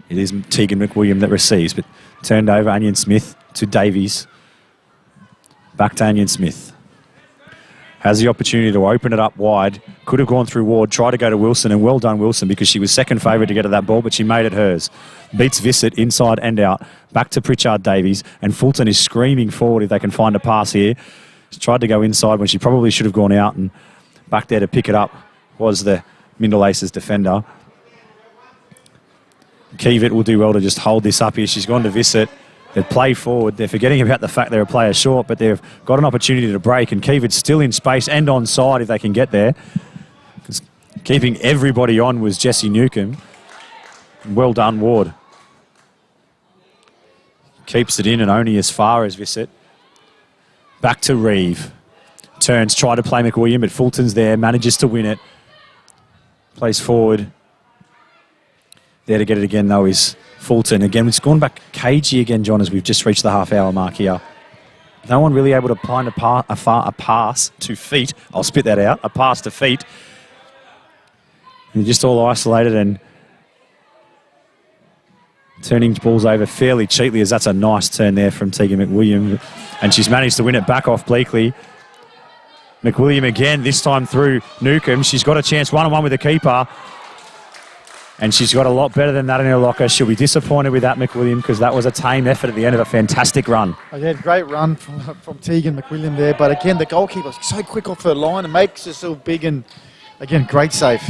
it is Tegan McWilliam that receives, but turned over Onion Smith to Davies. Back to Onion Smith. Has the opportunity to open it up wide. Could have gone through Ward, tried to go to Wilson, and well done Wilson, because she was second favourite to get at that ball, but she made it hers. Beats Visett inside and out. Back to Pritchard Davies, and Fulton is screaming forward if they can find a pass here. She tried to go inside when she probably should have gone out, and back there to pick it up was the Mindle Aces defender. Keevitt will do well to just hold this up here. She's gone to Visett. They've played forward. They're forgetting about the fact they're a player short, but they've got an opportunity to break, and Keevitt's still in space and onside if they can get there. Keeping everybody on was Jessie Newcomb. Well done, Ward. Keeps it in and only as far as Visett. Back to Reeve. Turns, try to play McWilliam, but Fulton's there, manages to win it. Plays forward. There to get it again, though, is Fulton. Again, it's gone back cagey again, John, as we've just reached the half-hour mark here. No one really able to find a pass to feet. I'll spit that out. A pass to feet. And just all isolated and turning balls over fairly cheaply, as that's a nice turn there from Tegan McWilliam. And she's managed to win it back off Bleakley. McWilliam again, this time through Newcomb. She's got a chance one-on-one with the keeper. And she's got a lot better than that in her locker. She'll be disappointed with that, McWilliam, because that was a tame effort at the end of a fantastic run. Again, great run from Tegan McWilliam there. But again, the goalkeeper's so quick off her line and makes her so big. And again, great save.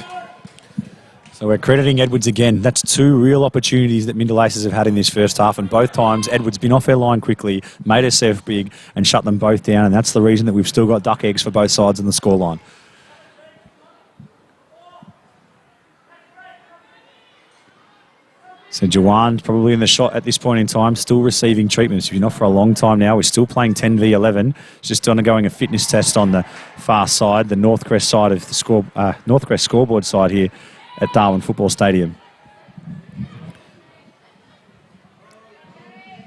So we're crediting Edwards again. That's two real opportunities that Mindle Aces have had in this first half, and both times Edwards been off her line quickly, made herself big, and shut them both down, and that's the reason that we've still got duck eggs for both sides in the scoreline. So Jawan's probably in the shot at this point in time, still receiving treatment. She's been off for a long time now. We're still playing 10v11. She's just undergoing a fitness test on the far side, the Northcrest side of the Northcrest scoreboard side here at Darwin Football Stadium.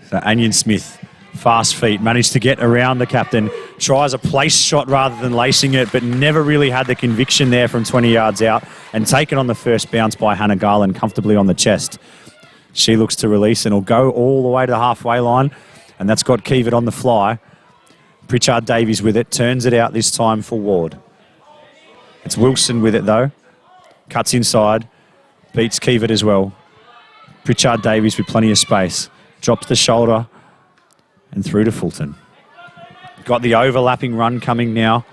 So Onion Smith, fast feet, managed to get around the captain, tries a place shot rather than lacing it, but never really had the conviction there from 20 yards out, and taken on the first bounce by Hannah Garland comfortably on the chest. She looks to release and will go all the way to the halfway line, and that's got Keevitt on the fly. Pritchard Davies with it, turns it out this time for Ward. It's Wilson with it though. Cuts inside, beats Keevitt as well. Pritchard Davies with plenty of space. Drops the shoulder and through to Fulton. Got the overlapping run coming now.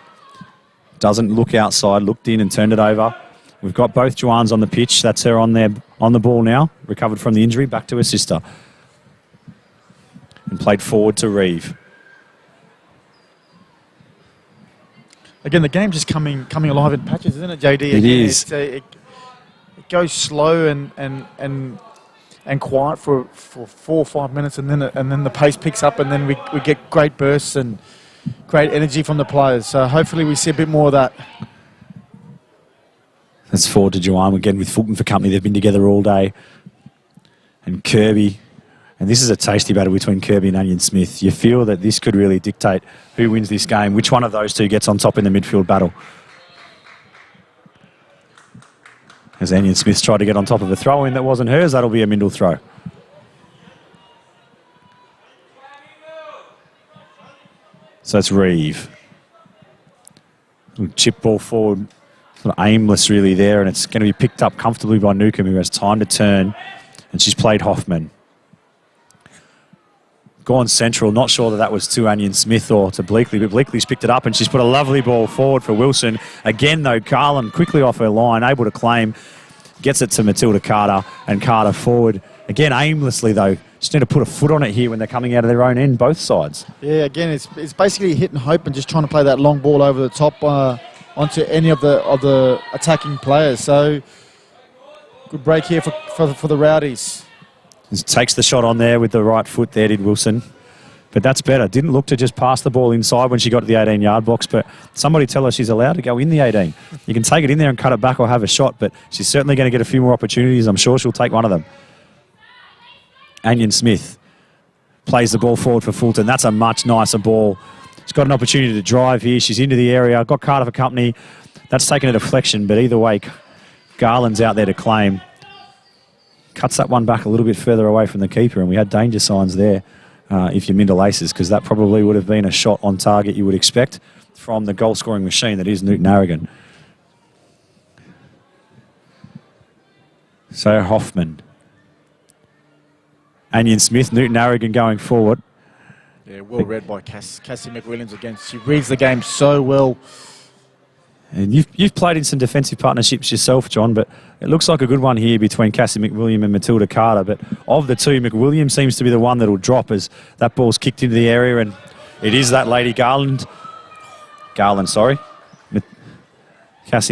Doesn't look outside, looked in and turned it over. We've got both Joannes on the pitch. That's her on there on the ball now. Recovered from the injury, back to her sister. And played forward to Reeve. Again, the game's just coming alive in patches, isn't it, JD? It is. It goes slow and quiet for 4 or 5 minutes, and then the pace picks up, and then we get great bursts and great energy from the players. So hopefully we see a bit more of that. That's forward to Joanne again with Fulton for company. They've been together all day. And Kirby. And this is a tasty battle between Kirby and Onion Smith. You feel that this could really dictate who wins this game, which one of those two gets on top in the midfield battle. As Onion Smith tried to get on top of a throw-in that wasn't hers, that'll be a Mindle throw. So it's Reeve. Chip ball forward, sort of aimless really there, and it's going to be picked up comfortably by Newcomb, who has time to turn, and she's played Hoffman. Gone central, not sure that was to Onion Smith or to Bleakley, but Bleakley's picked it up and she's put a lovely ball forward for Wilson. Again, though, Garland quickly off her line, able to claim, gets it to Matilda Carter, and Carter forward. Again, aimlessly, though. Just need to put a foot on it here when they're coming out of their own end, both sides. Yeah, again, it's basically hit and hope and just trying to play that long ball over the top onto any of the attacking players. So Good break here for the Rowdies. Just takes the shot on there with the right foot there, did Wilson. But that's better. Didn't look to just pass the ball inside when she got to the 18-yard box, but somebody tell her she's allowed to go in the 18. You can take it in there and cut it back or have a shot, but she's certainly going to get a few more opportunities. I'm sure she'll take one of them. Anion Smith plays the ball forward for Fulton. That's a much nicer ball. She's got an opportunity to drive here. She's into the area. Got Carter for company. That's taken a deflection, but either way, Garland's out there to claim. Cuts that one back a little bit further away from the keeper, and we had danger signs there if you're Mindle Aces, because that probably would have been a shot on target you would expect from the goal-scoring machine that is Newton Aragon. So Hoffman. Anion Smith, Newton Aragon going forward. Yeah, well read by Cassie McWilliams again. She reads the game so well. And you've played in some defensive partnerships yourself, John, but it looks like a good one here between Cassie McWilliam and Matilda Carter. But of the two, McWilliam seems to be the one that will drop as that ball's kicked into the area, and it is that lady Cassie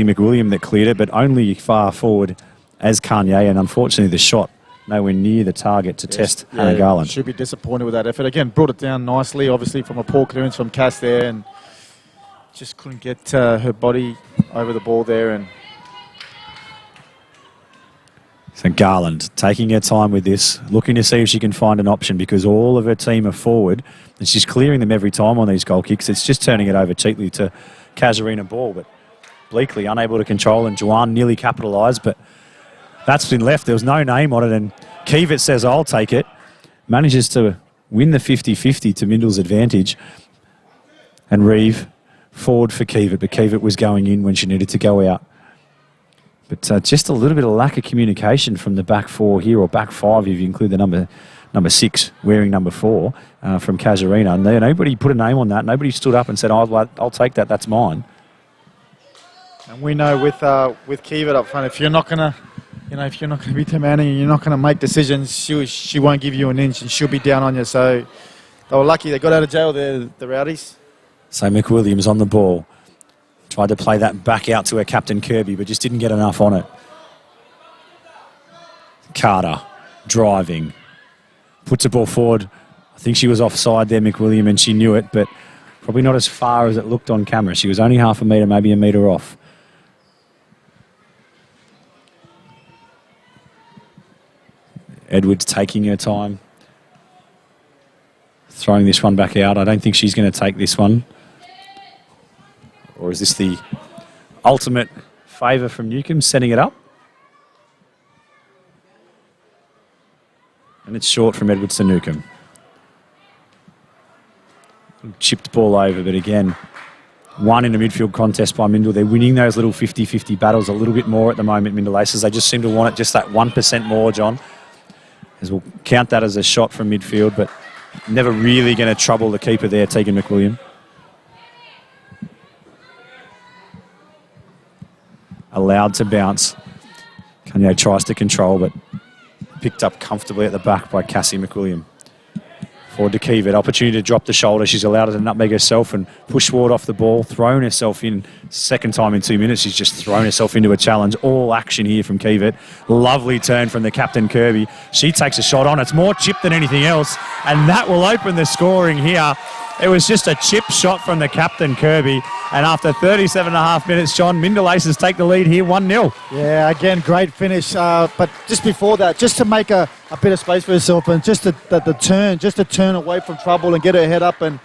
McWilliam that cleared it, but only far forward as Kanye, and unfortunately the shot nowhere near the target to test Hannah Garland. Should be disappointed with that effort. Again, brought it down nicely, obviously from a poor clearance from Cass there, and just couldn't get her body over the ball there. And so Garland taking her time with this, looking to see if she can find an option, because all of her team are forward and she's clearing them every time on these goal kicks. It's just turning it over cheaply to Casuarina ball, but Bleakley unable to control, and Joanne nearly capitalised, but that's been left. There was no name on it, and Kiewit says, I'll take it. Manages to win the 50-50 to Mindle's advantage. And Reeve forward for Kiewit, but Kiewit was going in when she needed to go out. But just a little bit of lack of communication from the back four here, or back five if you include the number 6 wearing number 4 from Casuarina. And nobody put a name on that. Nobody stood up and said, I'll take that, that's mine. And we know with Kiewit up front, if you're not going to be demanding and you're not going to make decisions, she won't give you an inch and she'll be down on you. So they were lucky they got out of jail there, the Rowdies. So McWilliams on the ball. Tried to play that back out to her captain Kirby, but just didn't get enough on it. Carter driving. Puts the ball forward. I think she was offside there, McWilliam, and she knew it, but probably not as far as it looked on camera. She was only half a metre, maybe a metre off. Edwards taking her time. Throwing this one back out. I don't think she's going to take this one. Or is this the ultimate favour from Newcombe setting it up? And it's short from Edwards to Newcombe. Chipped ball over, but again, one in a midfield contest by Mindle. They're winning those little 50-50 battles a little bit more at the moment, Mindle Aces. They just seem to want it just that 1% more, John. As we'll count that as a shot from midfield, but never really going to trouble the keeper there, Tegan McWilliam. Allowed to bounce. Kanye tries to control, but picked up comfortably at the back by Cassie McWilliam. Forward to Kiewit, opportunity to drop the shoulder. She's allowed to nutmeg herself and push forward off the ball, thrown herself in. Second time in 2 minutes, she's just thrown herself into a challenge. All action here from Kiewit. Lovely turn from the captain Kirby. She takes a shot on. It's more chip than anything else, and that will open the scoring here. It was just a chip shot from the captain Kirby, and after 37.5 minutes, John, Mindle Aces take the lead here, 1-0. Yeah, again, great finish. But just before that, just to make a bit of space for herself, and just to turn away from trouble and get her head up, and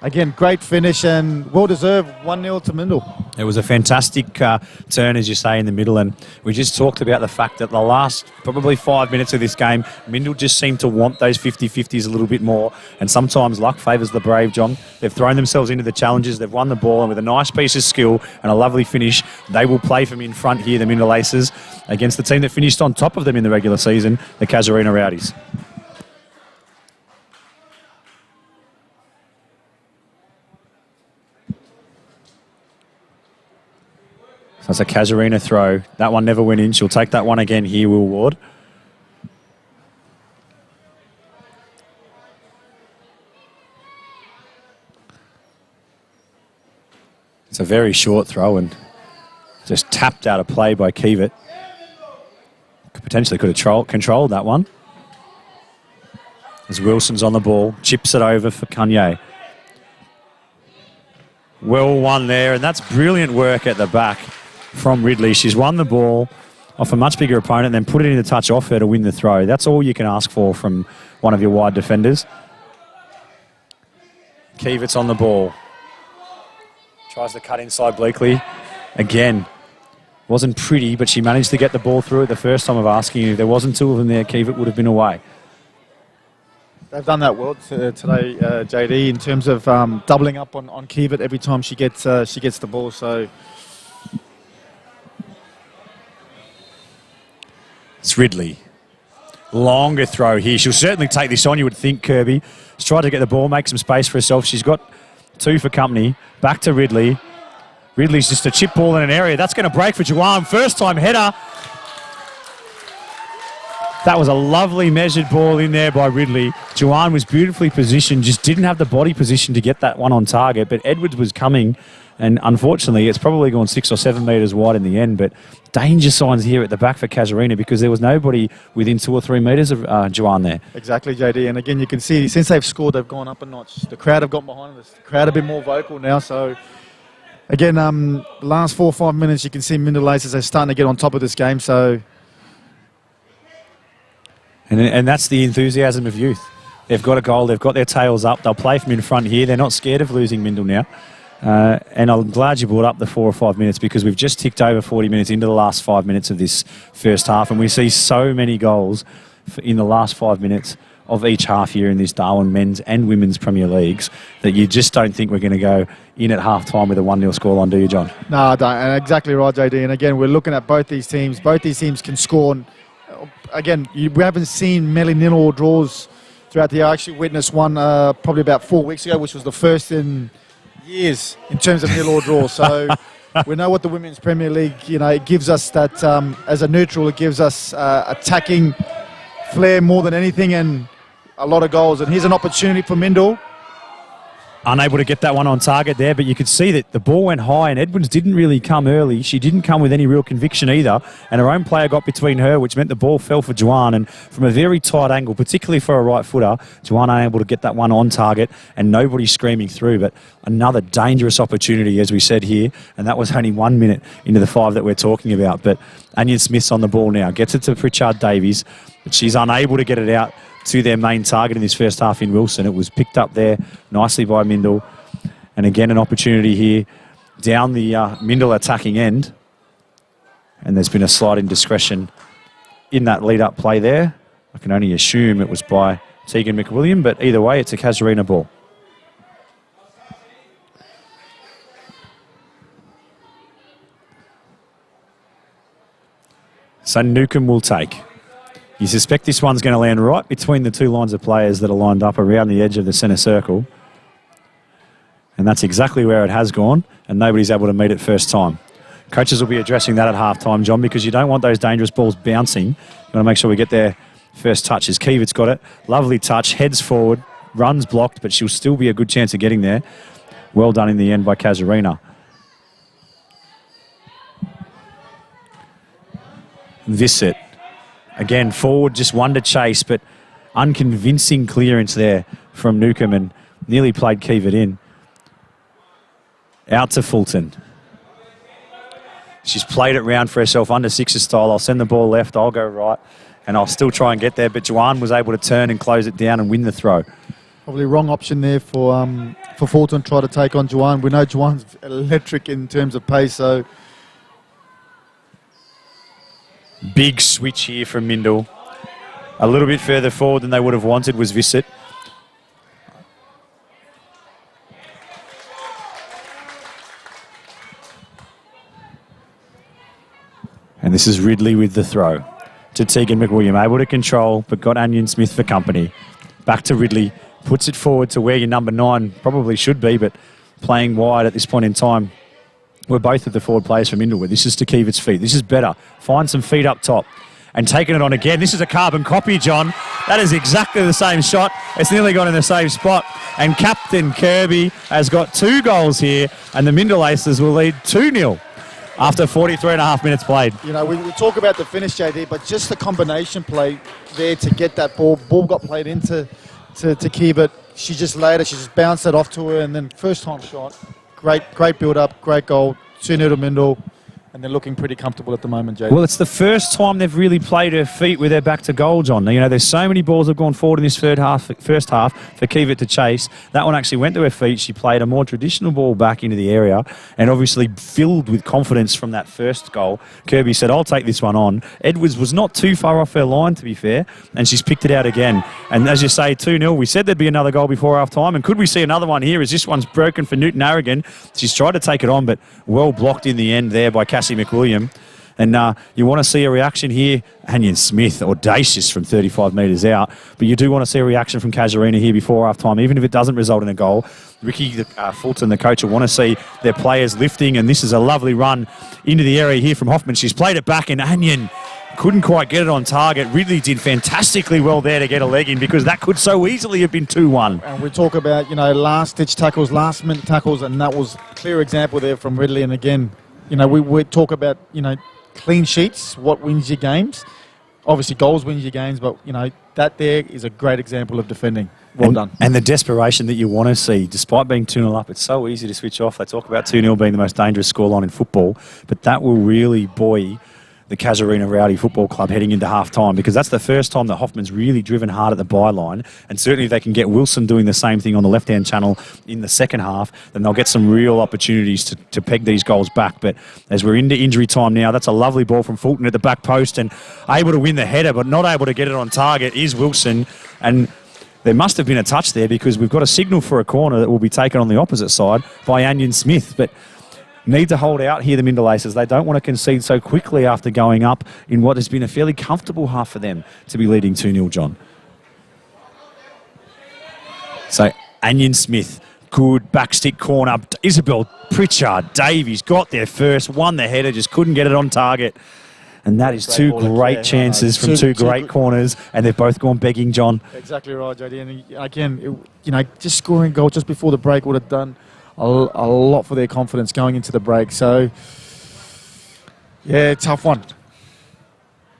again, great finish and well-deserved 1-0 to Mindle. It was a fantastic turn, as you say, in the middle, and we just talked about the fact that the last probably 5 minutes of this game, Mindle just seemed to want those 50-50s a little bit more, and sometimes luck favours the brave, John. They've thrown themselves into the challenges, they've won the ball, and with a nice piece of skill and a lovely finish, they will play from in front here, the Mindle Aces, against the team that finished on top of them in the regular season, the Casuarina Rowdies. So it's a Casuarina throw. That one never went in. She'll take that one again here, Will Ward. It's a very short throw and just tapped out of play by Kiewit. potentially could have controlled that one. As Wilson's on the ball, chips it over for Kanye. Well won there, and that's brilliant work at the back from Ridley. She's won the ball off a much bigger opponent, then put it in the touch off her to win the throw. That's all you can ask for from one of your wide defenders. Kivitz on the ball. Tries to cut inside Bleakley. Again, wasn't pretty, but she managed to get the ball through it the first time of asking you. If there wasn't two of them there, Kivitz would have been away. They've done that well today, JD, in terms of doubling up on Kivitz every time she gets the ball. So it's Ridley. Longer throw here. She'll certainly take this on, you would think, Kirby. She's tried to get the ball, make some space for herself. She's got two for company. Back to Ridley. Ridley's just a chip ball in an area. That's going to break for Juwan. First time header. That was a lovely measured ball in there by Ridley. Juwan was beautifully positioned, just didn't have the body position to get that one on target, but Edwards was coming, and unfortunately it's probably gone 6 or 7 metres wide in the end, but danger signs here at the back for Casuarina because there was nobody within 2 or 3 metres of Juwan there. Exactly, JD, and again you can see since they've scored they've gone up a notch. The crowd have got behind us. The crowd have been more vocal now, so again, the last 4 or 5 minutes you can see Mindle Aces are starting to get on top of this game, so... And that's the enthusiasm of youth. They've got a goal, they've got their tails up, they'll play from in front here. They're not scared of losing Mindle now. And I'm glad you brought up the 4 or 5 minutes because we've just ticked over 40 minutes into the last 5 minutes of this first half, and we see so many goals in the last 5 minutes of each half here in this Darwin men's and women's Premier Leagues that you just don't think we're going to go in at half-time with a 1-0 scoreline, do you, John? No, I don't. And exactly right, JD. And again, we're looking at both these teams. Both these teams can score. And again, we haven't seen many nil draws throughout the year. I actually witnessed one probably about 4 weeks ago, which was the first in years in terms of nil draw. So we know what the Women's Premier League, it gives us that, as a neutral, it gives us attacking flair more than anything and a lot of goals. And here's an opportunity for Mindle. Unable to get that one on target there, but you could see that the ball went high and Edwards didn't really come early. She didn't come with any real conviction either, and her own player got between her, which meant the ball fell for Juwan, and from a very tight angle, particularly for a right footer, Juwan unable to get that one on target and nobody screaming through, but another dangerous opportunity, as we said here, and that was only 1 minute into the 5 that we're talking about. But Onion Smith's on the ball now, gets it to Pritchard Davies, but she's unable to get it out to their main target in this first half in Wilson. It was picked up there nicely by Mindle. And again, an opportunity here down the Mindle attacking end. And there's been a slight indiscretion in that lead-up play there. I can only assume it was by Tegan McWilliam, but either way, it's a Casuarina ball. So Newcomb will take. You suspect this one's going to land right between the 2 lines of players that are lined up around the edge of the centre circle. And that's exactly where it has gone, and nobody's able to meet it first time. Coaches will be addressing that at half-time, John, because you don't want those dangerous balls bouncing. You want to make sure we get their first touches. Kivitz got it. Lovely touch. Heads forward. Runs blocked, but she'll still be a good chance of getting there. Well done in the end by Casuarina. Vissit. Again, forward, just one to chase, but unconvincing clearance there from Newcomb and nearly played Kivitz in. Out to Fulton. She's played it round for herself under sixer style. I'll send the ball left, I'll go right, and I'll still try and get there, but Juwan was able to turn and close it down and win the throw. Probably wrong option there for Fulton to try to take on Juwan. We know Juwan's electric in terms of pace, so... Big switch here from Mindle. A little bit further forward than they would have wanted was Vissit. And this is Ridley with the throw to Tegan McWilliam. Able to control, but got Onion Smith for company. Back to Ridley. Puts it forward to where your number 9 probably should be, but playing wide at this point in time. We're both of the forward players from Mindle. This is to Kivitz's feet. This is better. Find some feet up top. And taking it on again. This is a carbon copy, John. That is exactly the same shot. It's nearly gone in the same spot. And Captain Kirby has got 2 goals here. And the Mindle Aces will lead 2-0 after 43 and a half minutes played. You know, we talk about the finish, JD, but just the combination play there to get that ball. Ball got played into to Kiva. She just laid it. She just bounced it off to her, and then first time shot. Great build up, great goal. 2-0 to Mindle. And they're looking pretty comfortable at the moment, JD. Well, it's the first time they've really played her feet with her back to goal, John. You know, there's so many balls that have gone forward in this first half for Kiva to chase. That one actually went to her feet. She played a more traditional ball back into the area and obviously filled with confidence from that first goal. Kirby said, I'll take this one on. Edwards was not too far off her line, to be fair, and she's picked it out again. And as you say, 2-0, we said there'd be another goal before half-time, and could we see another one here as this one's broken for Newton Aragon? She's tried to take it on, but well blocked in the end there by Cassie McWilliam. And you want to see a reaction here. Anion Smith, audacious from 35 metres out. But you do want to see a reaction from Casuarina here before half-time, even if it doesn't result in a goal. Ricky Fulton, the coach, will want to see their players lifting. And this is a lovely run into the area here from Hoffman. She's played it back, and Anion couldn't quite get it on target. Ridley did fantastically well there to get a leg in, because that could so easily have been 2-1. And we talk about, you know, last-ditch tackles, last-minute tackles, and that was a clear example there from Ridley. And again, you know, we talk about, you know, clean sheets, what wins your games. Obviously, goals wins your games, but, you know, that there is a great example of defending. Well done. And the desperation that you want to see, despite being 2-0 up, it's so easy to switch off. They talk about 2-0 being the most dangerous scoreline in football, but that will really buoy the Casuarina Rowdy Football Club heading into half-time, because that's the first time that Hoffman's really driven hard at the byline, and certainly if they can get Wilson doing the same thing on the left-hand channel in the second half, then they'll get some real opportunities to peg these goals back. But as we're into injury time now, that's a lovely ball from Fulton at the back post, and able to win the header, but not able to get it on target is Wilson. And there must have been a touch there, because we've got a signal for a corner that will be taken on the opposite side by Anion Smith. But need to hold out here, the Mindle Aces. They don't want to concede so quickly after going up in what has been a fairly comfortable half for them to be leading 2-0, John. So, Anion Smith, good backstick corner. Isabel Pritchard Davies got there first, won the header, just couldn't get it on target. And that is two great chances from two great corners, and they've both gone begging, John. Exactly right, JD. And again, you know, just scoring a goal just before the break would have done a lot for their confidence going into the break. So, yeah, tough one.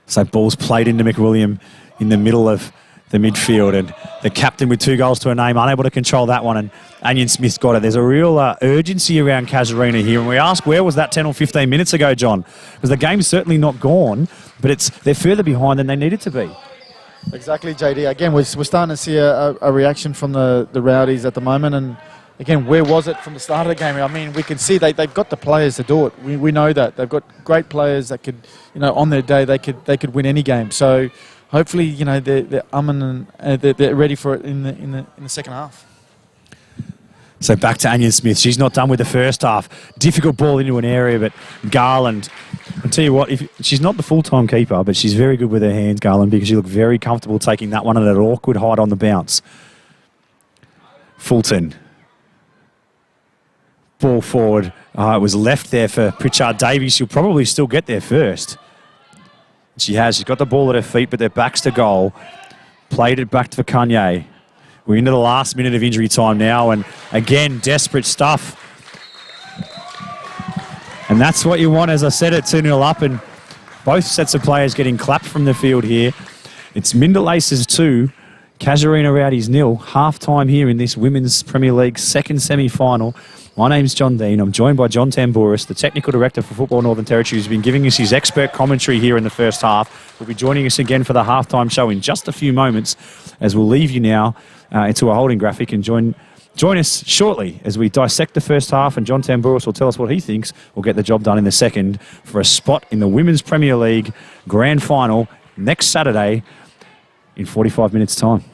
So ball's played into McWilliam in the middle of the midfield, and the captain with 2 goals to her name, unable to control that one, and Anion Smith got it. There's a real urgency around Casuarina here, and we ask, where was that 10 or 15 minutes ago, John? Because the game's certainly not gone, but they're further behind than they needed to be. Exactly, JD. Again, we're starting to see a reaction from the Rowdies at the moment, and again, where was it from the start of the game? I mean, we can see they've got the players to do it. We know that. They've got great players that could, you know, on their day, they could win any game. So hopefully, you know, they're and they're ready for it in the second half. So back to Anion Smith. She's not done with the first half. Difficult ball into an area, but Garland, I'll tell you what, if she's not the full-time keeper, but she's very good with her hands, Garland, because she looked very comfortable taking that one at an awkward height on the bounce. Fulton. Ball forward. It was left there for Pritchard Davies. She'll probably still get there first. She has. She's got the ball at her feet, but their backs to goal. Played it back to Kanye. We're into the last minute of injury time now, and again, desperate stuff. And that's what you want, as I said, at 2-0 up, and both sets of players getting clapped from the field here. It's Mindle Aces 2, Casuarina Rowdies 0. Half-time here in this Women's Premier League second semi-final. My name's John Dean. I'm joined by John Tambouris, the Technical Director for Football Northern Territory, who's been giving us his expert commentary here in the first half. Will be joining us again for the halftime show in just a few moments, as we'll leave you now into a holding graphic and join us shortly as we dissect the first half, and John Tambouris will tell us what he thinks will get the job done in the second for a spot in the Women's Premier League Grand Final next Saturday in 45 minutes' time.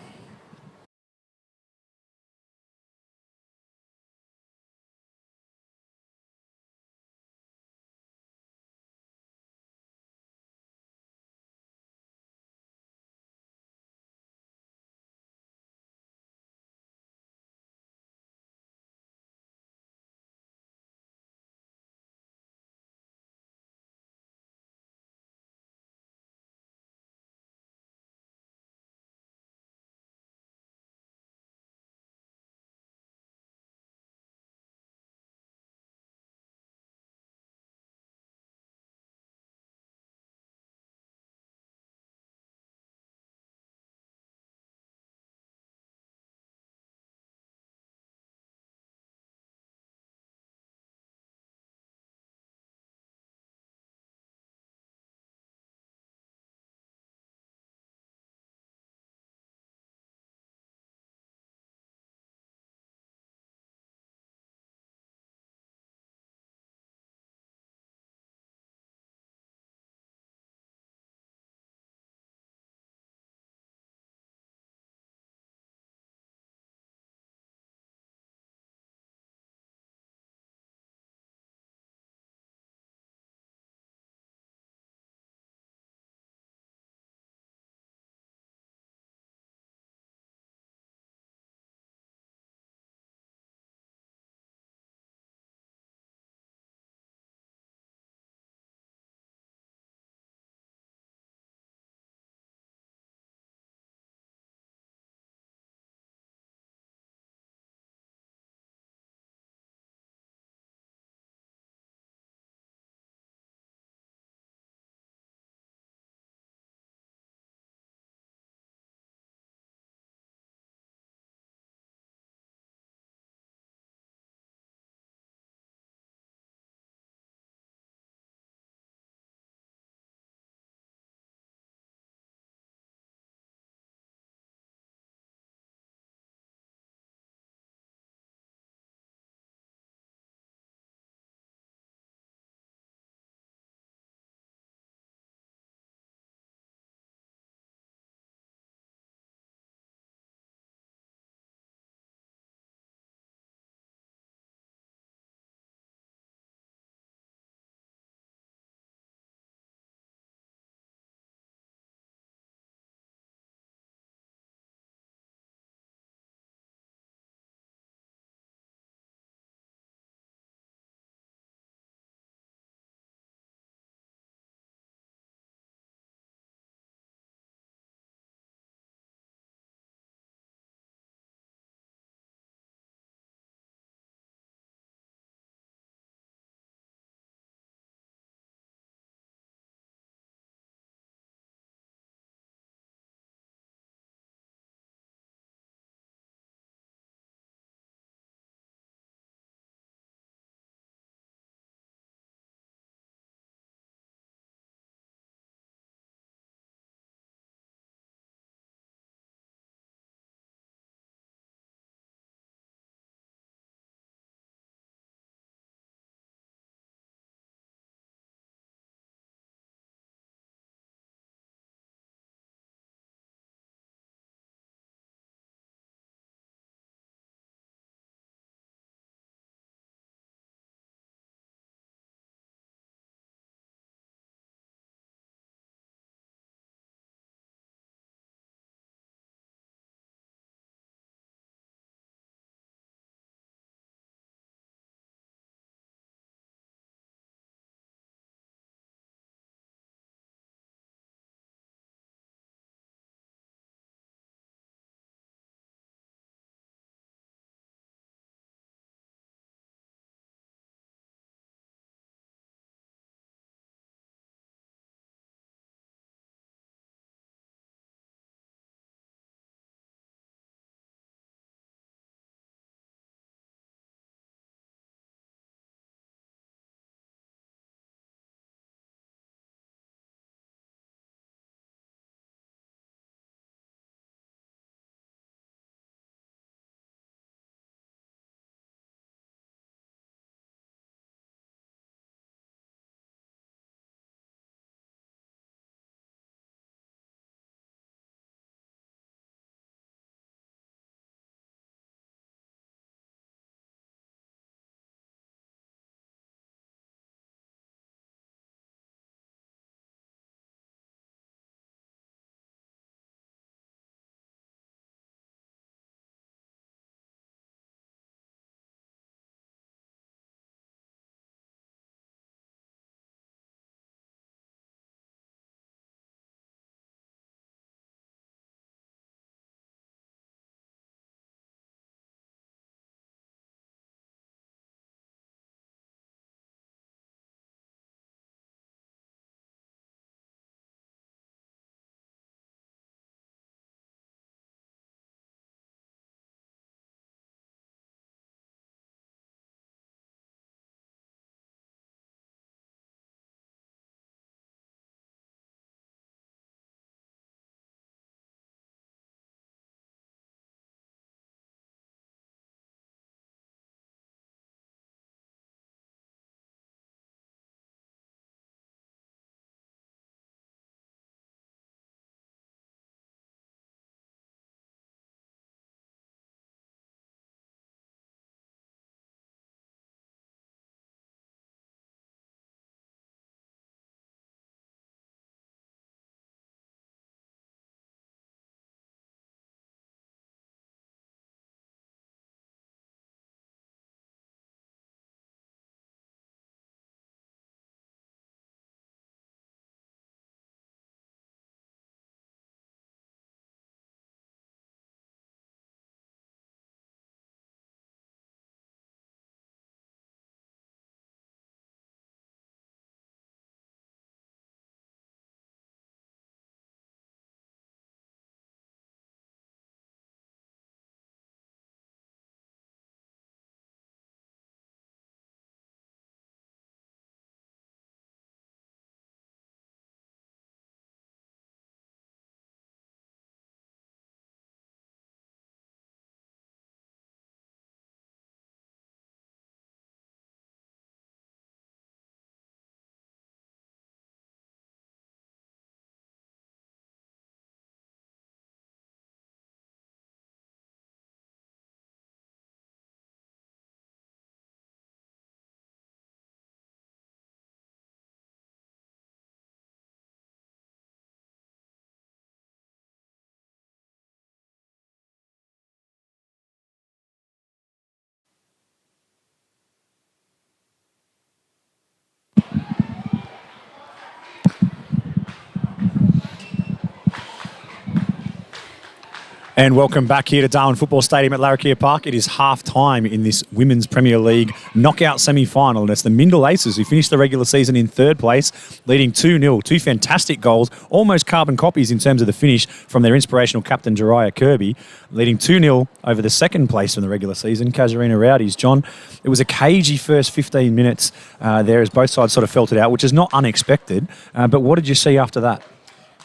And welcome back here to Darwin Football Stadium at Larrakia Park. It is half-time in this Women's Premier League knockout semi-final. And it's the Mindle Aces who finished the regular season in third place, leading 2-0. Two fantastic goals, almost carbon copies in terms of the finish from their inspirational captain, Jariah Kirby, leading 2-0 over the second place from the regular season, Casuarina Rowdies. John, it was a cagey first 15 minutes there as both sides sort of felt it out, which is not unexpected. But what did you see after that?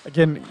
Again,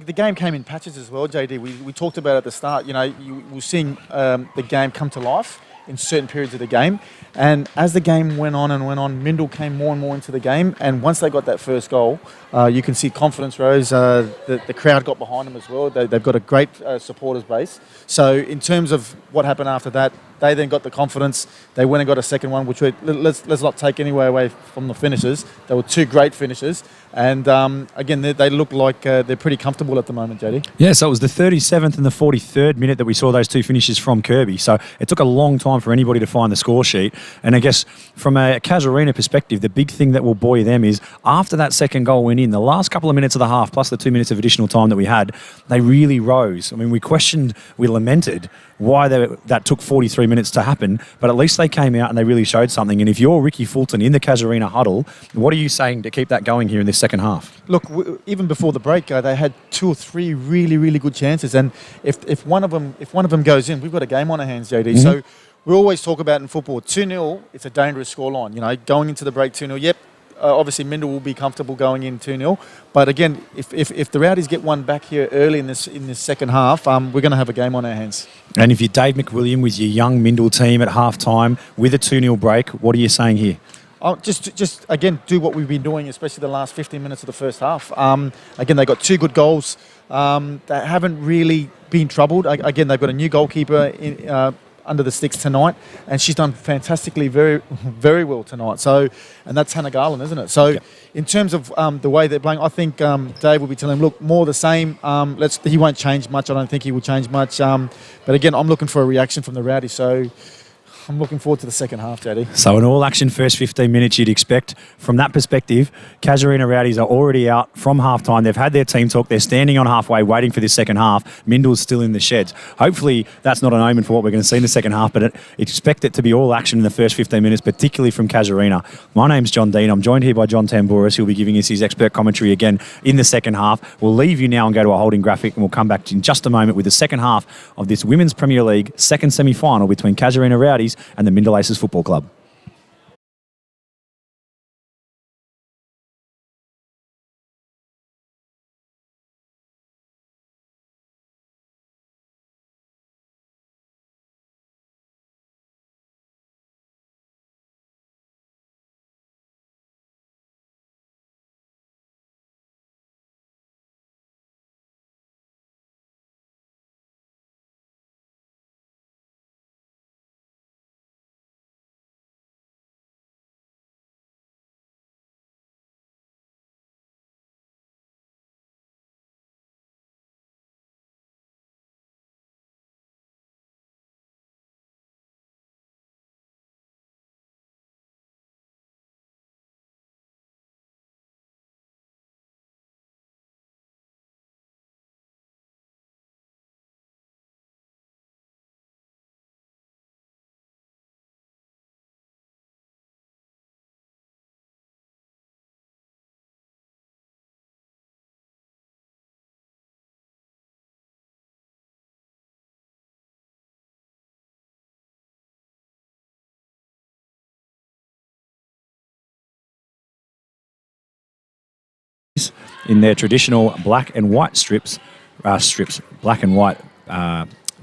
the game came in patches as well, JD. We talked about it at the start. You know, you were seeing the game come to life in certain periods of the game. And as the game went on, Mindil came more and more into the game. And once they got that first goal, you can see confidence rose. The crowd got behind them as well. They've got a great supporters base. So in terms of what happened after that, they then got the confidence. They went and got a second one, which let's not take any way away from the finishes. They were two great finishes. And again, they look like they're pretty comfortable at the moment, JD. Yeah, so it was the 37th and the 43rd minute that we saw those two finishes from Kirby. So it took a long time for anybody to find the score sheet. And I guess from a Casuarina perspective, the big thing that will buoy them is after that second goal went in, the last couple of minutes of the half, plus the 2 minutes of additional time that we had, they really rose. I mean, we lamented why that took 43 minutes to happen, but at least they came out and they really showed something. And if you're Ricky Fulton in the Casuarina huddle, what are you saying to keep that going here in this second half? Look, even before the break, they had 2 or 3 really, really good chances. And if one of them goes in, we've got a game on our hands, JD. Mm-hmm. So we always talk about in football, 2-0, it's a dangerous scoreline. You know, going into the break 2-0, yep. Obviously, Mindle will be comfortable going in 2-0. But again, if the Rowdies get one back here early in this second half, we're going to have a game on our hands. And if you're Dave McWilliam with your young Mindle team at half-time with a 2-0 break, what are you saying here? Just again, do what we've been doing, especially the last 15 minutes of the first half. Again, they got 2 good goals. They haven't really been troubled. Again, they've got a new goalkeeper under the sticks tonight, and she's done fantastically, very, very well tonight. So, and that's Hannah Garland, isn't it? So, in terms of the way they're playing, I think Dave will be telling him, look, more the same. He won't change much. I don't think he will change much. But again, I'm looking for a reaction from the Rowdies. So, I'm looking forward to the second half, JD. So an all-action first 15 minutes you'd expect. From that perspective, Casuarina Rowdies are already out from half-time. They've had their team talk. They're standing on halfway waiting for this second half. Mindle's still in the sheds. Hopefully that's not an omen for what we're going to see in the second half, but expect it to be all action in the first 15 minutes, particularly from Casuarina. My name's John Dean. I'm joined here by John Tambouris, who'll be giving us his expert commentary again in the second half. We'll leave you now and go to a holding graphic, and we'll come back in just a moment with the second half of this Women's Premier League second semi-final between Casuarina Rowdies and the Mindle Aces Football Club. In their traditional black and white black and white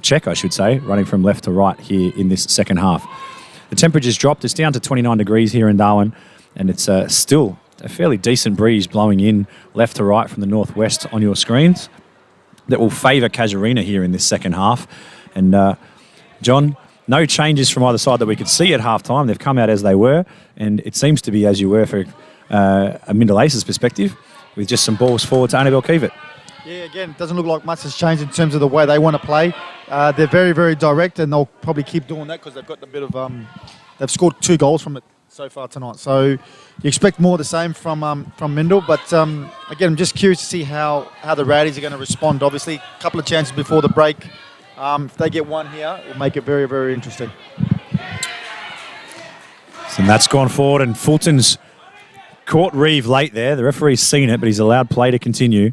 check, I should say, running from left to right here in this second half. The temperature's dropped. It's down to 29 degrees here in Darwin, and it's still a fairly decent breeze blowing in left to right from the northwest on your screens that will favour Casuarina here in this second half. And John, no changes from either side that we could see at half-time. They've come out as they were, and it seems to be as you were for a Mindle Aces perspective, with just some balls forward to Annabelle Kievert. Yeah, again, it doesn't look like much has changed in terms of the way they want to play. They're very, very direct, and they'll probably keep doing that because they've got a bit of... they've scored 2 goals from it so far tonight. So you expect more of the same from Mindle. But, again, I'm just curious to see how the Rowdies are going to respond. Obviously, a couple of chances before the break. If they get one here, it will make it very, very interesting. And that's gone forward, and Fulton's caught Reeve late there. The referee's seen it, but he's allowed play to continue.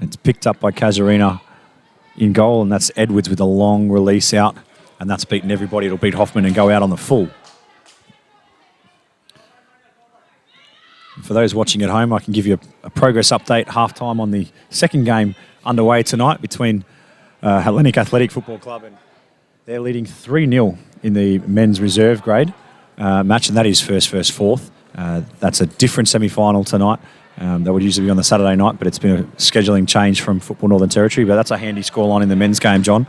It's picked up by Casuarina in goal, and that's Edwards with a long release out, and that's beaten everybody. It'll beat Hoffman and go out on the full. For those watching at home, I can give you a progress update, halftime on the second game underway tonight between Hellenic Athletic Football Club, and they're leading 3-0 in the men's reserve grade match, and that is first, fourth. That's a different semi-final tonight. That would usually be on the Saturday night, but it's been a scheduling change from Football Northern Territory, but that's a handy scoreline in the men's game, John.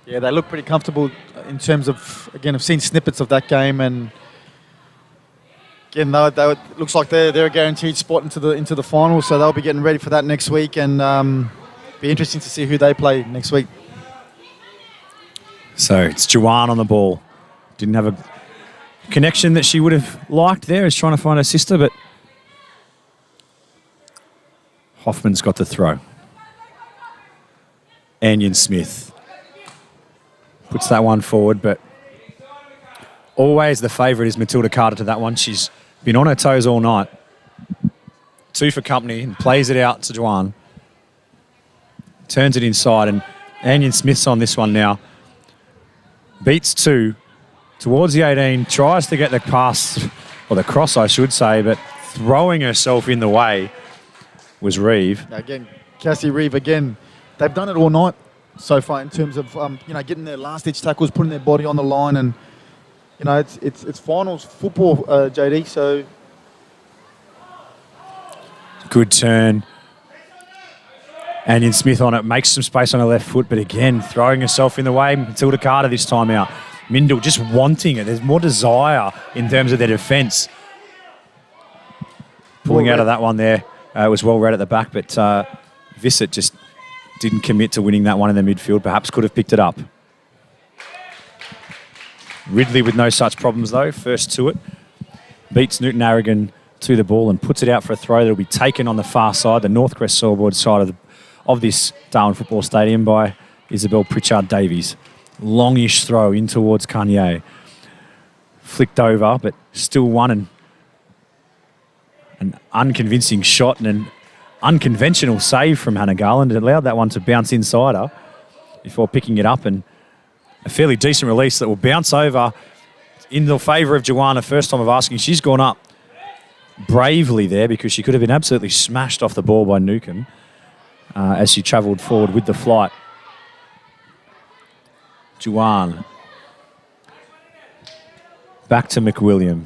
Yeah, they look pretty comfortable in terms of, again, I've seen snippets of that game, and again, it looks like they're a guaranteed spot into the final, so they'll be getting ready for that next week, and be interesting to see who they play next week. So it's Juwan on the ball. Didn't have a connection that she would have liked there. Is trying to find her sister, but Hoffman's got the throw. Anion Smith puts that one forward, but always the favourite is Matilda Carter to that one. She's been on her toes all night. 2 for company and plays it out to Juwan. Turns it inside, and Anion Smith's on this one now. Beats 2 towards the 18, tries to get the pass, or the cross I should say, but throwing herself in the way was Reeve. Again, Cassie Reeve, again, they've done it all night so far in terms of getting their last-ditch tackles, putting their body on the line, and it's finals football, JD, so... Good turn. Anion Smith on it, makes some space on her left foot, but again, throwing herself in the way. Matilda Carter this time out. Mindil just wanting it. There's more desire in terms of their defence. Pulling out of that one there. It was well read at the back, but Vissit just didn't commit to winning that one in the midfield. Perhaps could have picked it up. Ridley with no such problems, though. First to it. Beats Newton Aragon to the ball and puts it out for a throw that will be taken on the far side, the Northcrest Soilboard side of this Darwin Football Stadium by Isabel Pritchard-Davies. Longish throw in towards Kanye. Flicked over, but still won, an unconvincing shot and an unconventional save from Hannah Garland. It allowed that one to bounce inside her before picking it up, and a fairly decent release that will bounce over in the favour of Joanna. First time of asking. She's gone up bravely there because she could have been absolutely smashed off the ball by Newcomb as she travelled forward with the flight. Juwan. Back to McWilliam.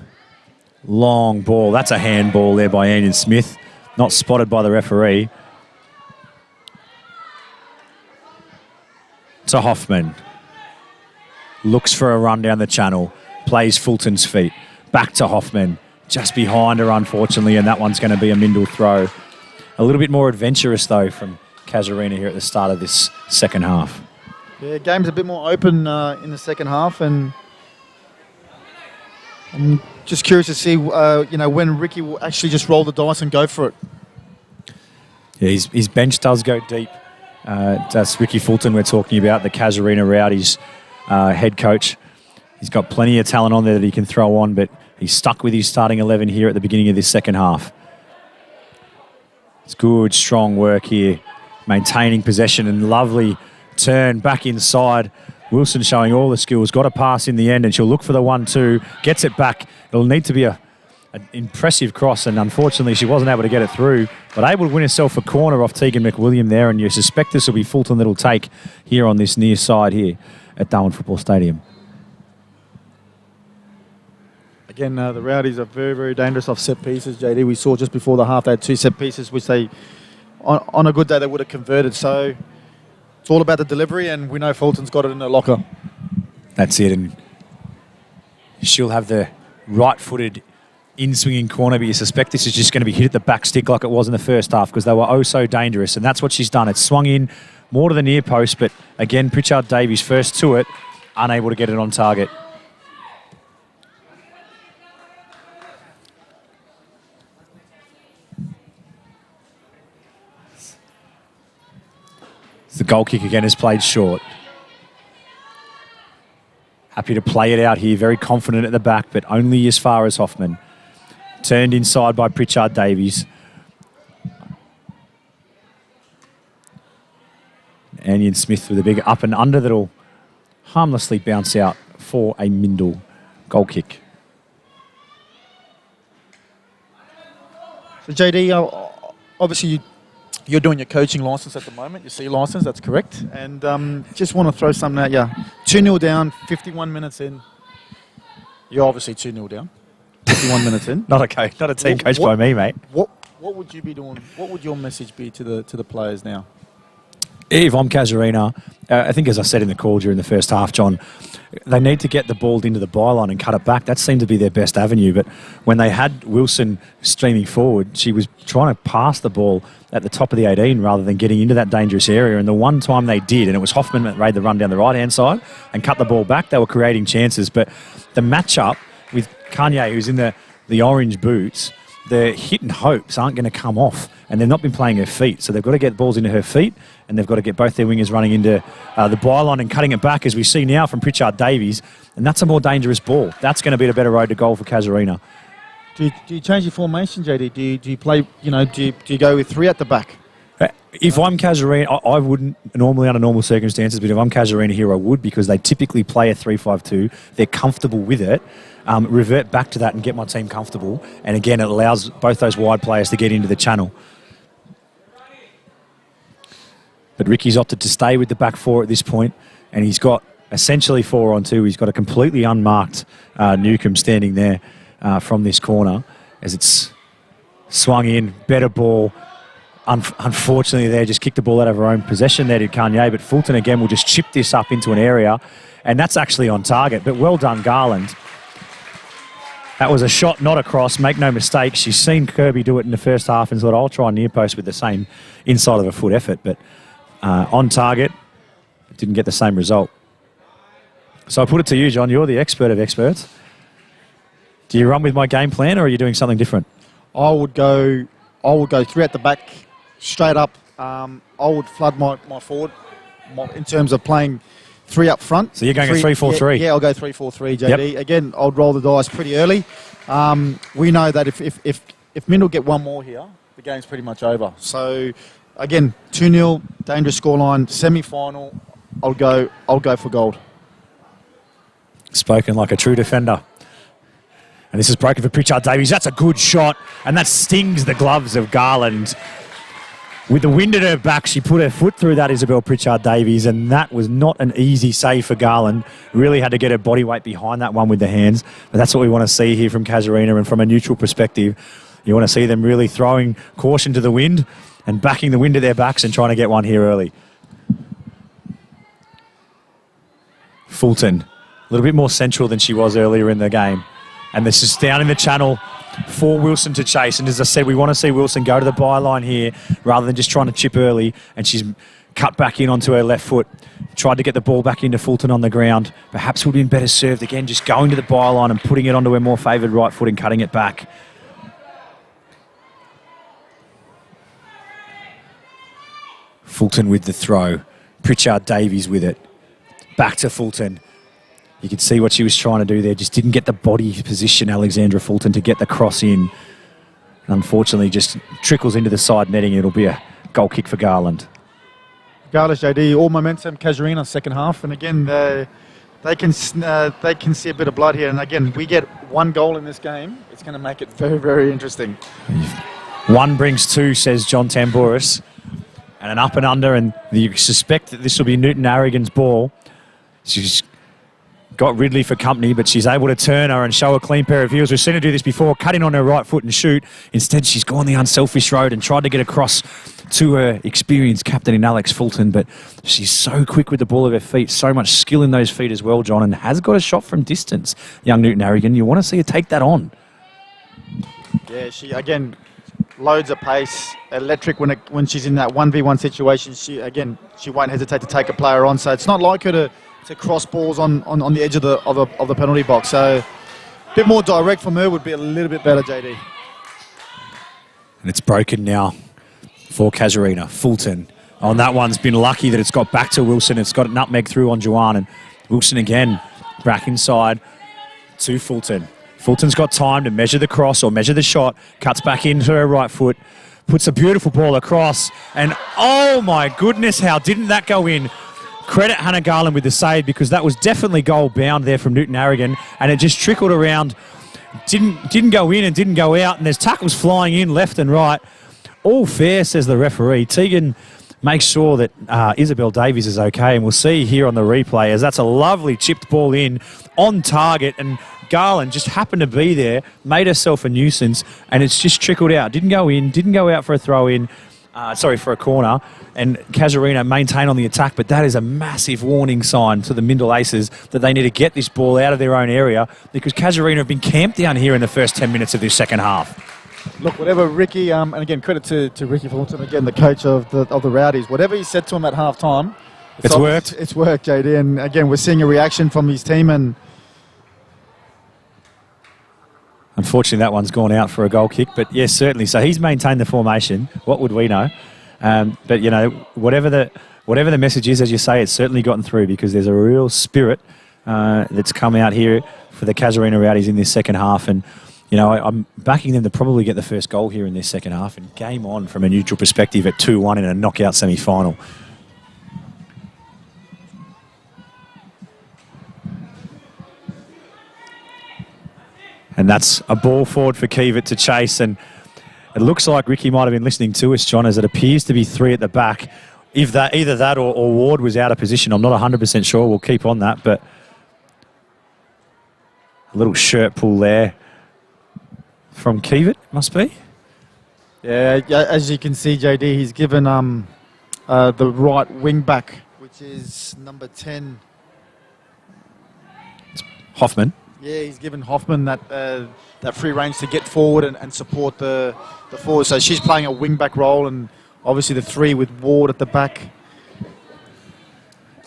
Long ball. That's a handball there by Anion Smith. Not spotted by the referee. To Hoffman. Looks for a run down the channel. Plays Fulton's feet. Back to Hoffman. Just behind her, unfortunately, and that one's going to be a Mindle throw. A little bit more adventurous, though, from Casuarina here at the start of this second half. Yeah, game's a bit more open in the second half, and I'm just curious to see, when Ricky will actually just roll the dice and go for it. Yeah, his bench does go deep. That's Ricky Fulton we're talking about, the Casuarina Rowdies head coach. He's got plenty of talent on there that he can throw on, but he's stuck with his starting 11 here at the beginning of this second half. It's good, strong work here, maintaining possession, and lovely turn back inside. Wilson showing all the skills, got a pass in the end, and she'll look for the 1-2, gets it back. It'll need to be an impressive cross, and unfortunately she wasn't able to get it through, but able to win herself a corner off Tegan McWilliam there, and you suspect this will be Fulton that'll take here on this near side here at Darwin Football Stadium. Again, the Rowdies are very, very dangerous off set pieces, JD. We saw just before the half they had 2 set pieces, which they, on a good day, they would have converted. So it's all about the delivery, and we know Fulton's got it in her locker. That's it, and she'll have the right-footed in-swinging corner, but you suspect this is just going to be hit at the back stick like it was in the first half because they were oh so dangerous, and that's what she's done. It's swung in more to the near post, but again, Pritchard-Davies first to it, unable to get it on target. The goal kick again is played short. Happy to play it out here, very confident at the back, but only as far as Hoffman. Turned inside by Pritchard Davies. Anion Smith with a big up and under that'll harmlessly bounce out for a Mindle goal kick. So JD, obviously you're doing your coaching license at the moment, your C license, that's correct. And just want to throw something at you. 2-0 down, 51 minutes in. You're obviously 2-0 down, 51 minutes in. Not a team coached by me, mate. What would you be doing? What would your message be to the players now? If I'm Casuarina, I think as I said in the call during the first half, John, they need to get the ball into the byline and cut it back. That seemed to be their best avenue. But when they had Wilson streaming forward, she was trying to pass the ball at the top of the 18 rather than getting into that dangerous area. And the one time they did, and it was Hoffman that made the run down the right-hand side and cut the ball back, they were creating chances. But the matchup with Kanye, who's in the orange boots, the hit and hopes aren't going to come off, and they've not been playing her feet. So they've got to get balls into her feet, and they've got to get both their wingers running into the byline and cutting it back, as we see now from Pritchard Davies, and that's a more dangerous ball. That's going to be the better road to goal for Casuarina. Do you change your formation, JD? Do you play, do you go with 3 at the back? If I'm Casuarina, I wouldn't normally under normal circumstances, but if I'm Casuarina here, I would, because they typically play a 3-5-2. They're comfortable with it. Revert back to that and get my team comfortable. And again, it allows both those wide players to get into the channel. But Ricky's opted to stay with the back 4 at this point, and he's got essentially 4 on 2. He's got a completely unmarked Newcomb standing there from this corner as it's swung in. Better ball. Unfortunately, they just kicked the ball out of her own possession there to Kanye, but Fulton again will just chip this up into an area, and that's actually on target. But well done, Garland. That was a shot, not a cross. Make no mistake, she's seen Kirby do it in the first half and thought, I'll try near post with the same inside of a foot effort. But on target, didn't get the same result. So I put it to you, John. You're the expert of experts. Do you run with my game plan, or are you doing something different? I would go 3 at the back, straight up. I would flood my forward in terms of playing 3 up front. So you're going a 3-4-3? Yeah, I'll go 3-4-3, JD. Yep. Again, I'll roll the dice pretty early. We know that if Mindle get one more here, the game's pretty much over. So, again, 2-0, dangerous scoreline, semi-final. I'll go for gold. Spoken like a true defender. And this is broken for Pritchard Davies. That's a good shot, and that stings the gloves of Garland. With the wind at her back, she put her foot through that, Isabel Pritchard Davies, and that was not an easy save for Garland. Really had to get her body weight behind that one with the hands. But that's what we want to see here from Casuarina, and from a neutral perspective, you want to see them really throwing caution to the wind and backing the wind at their backs and trying to get one here early. Fulton, a little bit more central than she was earlier in the game. And this is down in the channel for Wilson to chase. And as I said, we want to see Wilson go to the byline here rather than just trying to chip early. And she's cut back in onto her left foot. Tried to get the ball back into Fulton on the ground. Perhaps would have been better served again, just going to the byline and putting it onto her more favoured right foot and cutting it back. Fulton with the throw. Pritchard Davies with it. Back to Fulton. You could see what she was trying to do there. Just didn't get the body position, Alexandra Fulton, to get the cross in. And unfortunately, just trickles into the side netting. It'll be a goal kick for Garland. Regardless, JD, all momentum, Casuarina second half. And again, they can see a bit of blood here. And again, we get 1 goal in this game. It's going to make it very, very interesting. 1 brings 2, says John Tambouris. And an up and under. And you suspect that this will be Newton Arrigan's ball. She's got Ridley for company, but she's able to turn her and show a clean pair of heels. We've seen her do this before, cutting on her right foot and shoot. Instead, she's gone the unselfish road and tried to get across to her experienced captain in Alex Fulton, but she's so quick with the ball of her feet, so much skill in those feet as well, John, and has got a shot from distance. Young Newton Arrigan, you want to see her take that on. Yeah, she, again, loads of pace, electric when she's in that 1v1 situation. She won't hesitate to take a player on, so it's not like her to cross balls on the edge of the penalty box. So a bit more direct from her would be a little bit better, JD. And it's broken now for Casuarina. Fulton Oh, and that one's been lucky that it's got back to Wilson. It's got a nutmeg through on Juwan, and Wilson again back inside to Fulton. Fulton's got time to measure the cross or measure the shot, cuts back into her right foot, puts a beautiful ball across, and oh my goodness, how didn't that go in? Credit Hannah Garland with the save, because that was definitely goal bound there from Newton Harrigan, and it just trickled around, didn't go in and didn't go out, and there's tackles flying in left and right. All fair, says the referee. Tegan makes sure that Isabel Davies is okay, and we'll see here on the replay as that's a lovely chipped ball in on target, and Garland just happened to be there, made herself a nuisance, and it's just trickled out. Didn't go in, didn't go out for a throw-in, for a corner, and Casuarina maintain on the attack, but that is a massive warning sign to the Mindle Aces that they need to get this ball out of their own area, because Casuarina have been camped down here in the first 10 minutes of this second half. Look, whatever Ricky, and again, credit to Ricky Fulton, again, the coach of the Rowdies, whatever he said to him at half-time, it's worked. It's worked, JD, and again, we're seeing a reaction from his team, and unfortunately, that one's gone out for a goal kick, but yes, certainly. So he's maintained the formation. What would we know? But, you know, whatever the message is, as you say, it's certainly gotten through, because there's a real spirit that's come out here for the Casuarina Rowdies in this second half. And, you know, I'm backing them to probably get the first goal here in this second half, and game on from a neutral perspective at 2-1 in a knockout semi-final. And that's a ball forward for Keevat to chase, and it looks like Ricky might have been listening to us, John, as it appears to be three at the back. If that, either that or Ward was out of position, I'm not 100% sure. We'll keep on that, but a little shirt pull there from Keevat, must be. yeah, as you can see, JD, he's given the right wing back, which is number 10. Hoffman. Yeah, he's given Hoffman that free range to get forward and support the forward. So she's playing a wing-back role, and obviously the three with Ward at the back.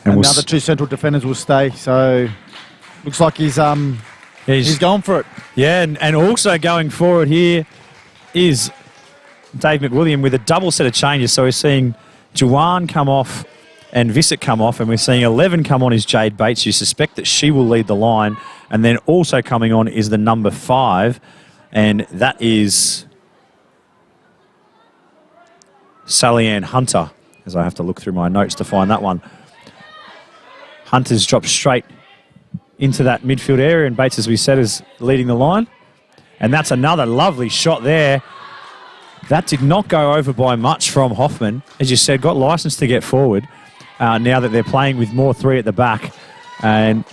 And now the two central defenders will stay. So looks like he's going for it. Yeah, and also going forward here is Dave McWilliam with a double set of changes. So we're seeing Juwan come off and Vissit come off, and we're seeing 11 come on is Jade Bates. You suspect that she will lead the line. And then also coming on is the number 5, and that is Sally Ann Hunter, as I have to look through my notes to find that one. Hunter's dropped straight into that midfield area, and Bates, as we said, is leading the line. And that's another lovely shot there. That did not go over by much from Hoffman. As you said, got licence to get forward now that they're playing with more three at the back. And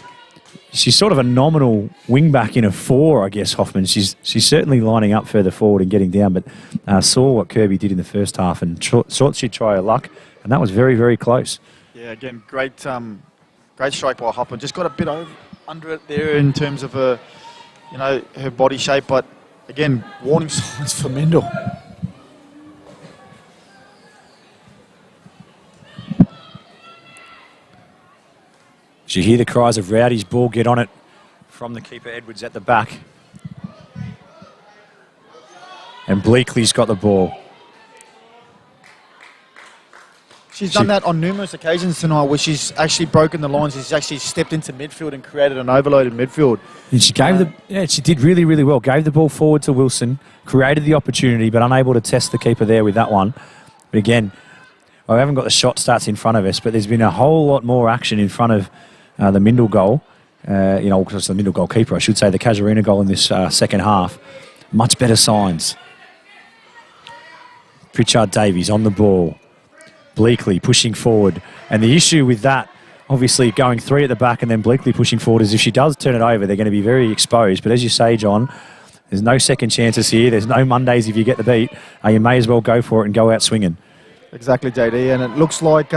she's sort of a nominal wing-back in a 4, I guess, Hoffman. She's certainly lining up further forward and getting down, but saw what Kirby did in the first half and thought she'd try her luck, and that was very, very close. Yeah, again, great strike by Hoffman. Just got a bit under it there in terms of her body shape, but again, warning signs for Mindle. You hear the cries of Rowdy's ball, get on it from the keeper Edwards at the back. And Bleakley's got the ball. She's done that on numerous occasions tonight where she's actually broken the lines. She's actually stepped into midfield and created an overloaded midfield. And she gave she did really, really well. Gave the ball forward to Wilson, created the opportunity, but unable to test the keeper there with that one. But again, I haven't got the shot stats in front of us, but there's been a whole lot more action in front of the Mindle goal, because the Mindle goalkeeper, I should say, the Casuarina goal in this second half. Much better signs. Pritchard Davies on the ball. Bleakley pushing forward. And the issue with that, obviously going 3 at the back and then Bleakley pushing forward, is if she does turn it over, they're going to be very exposed. But as you say, John, there's no second chances here. There's no Mondays if you get the beat. You may as well go for it and go out swinging. Exactly, JD. And it looks like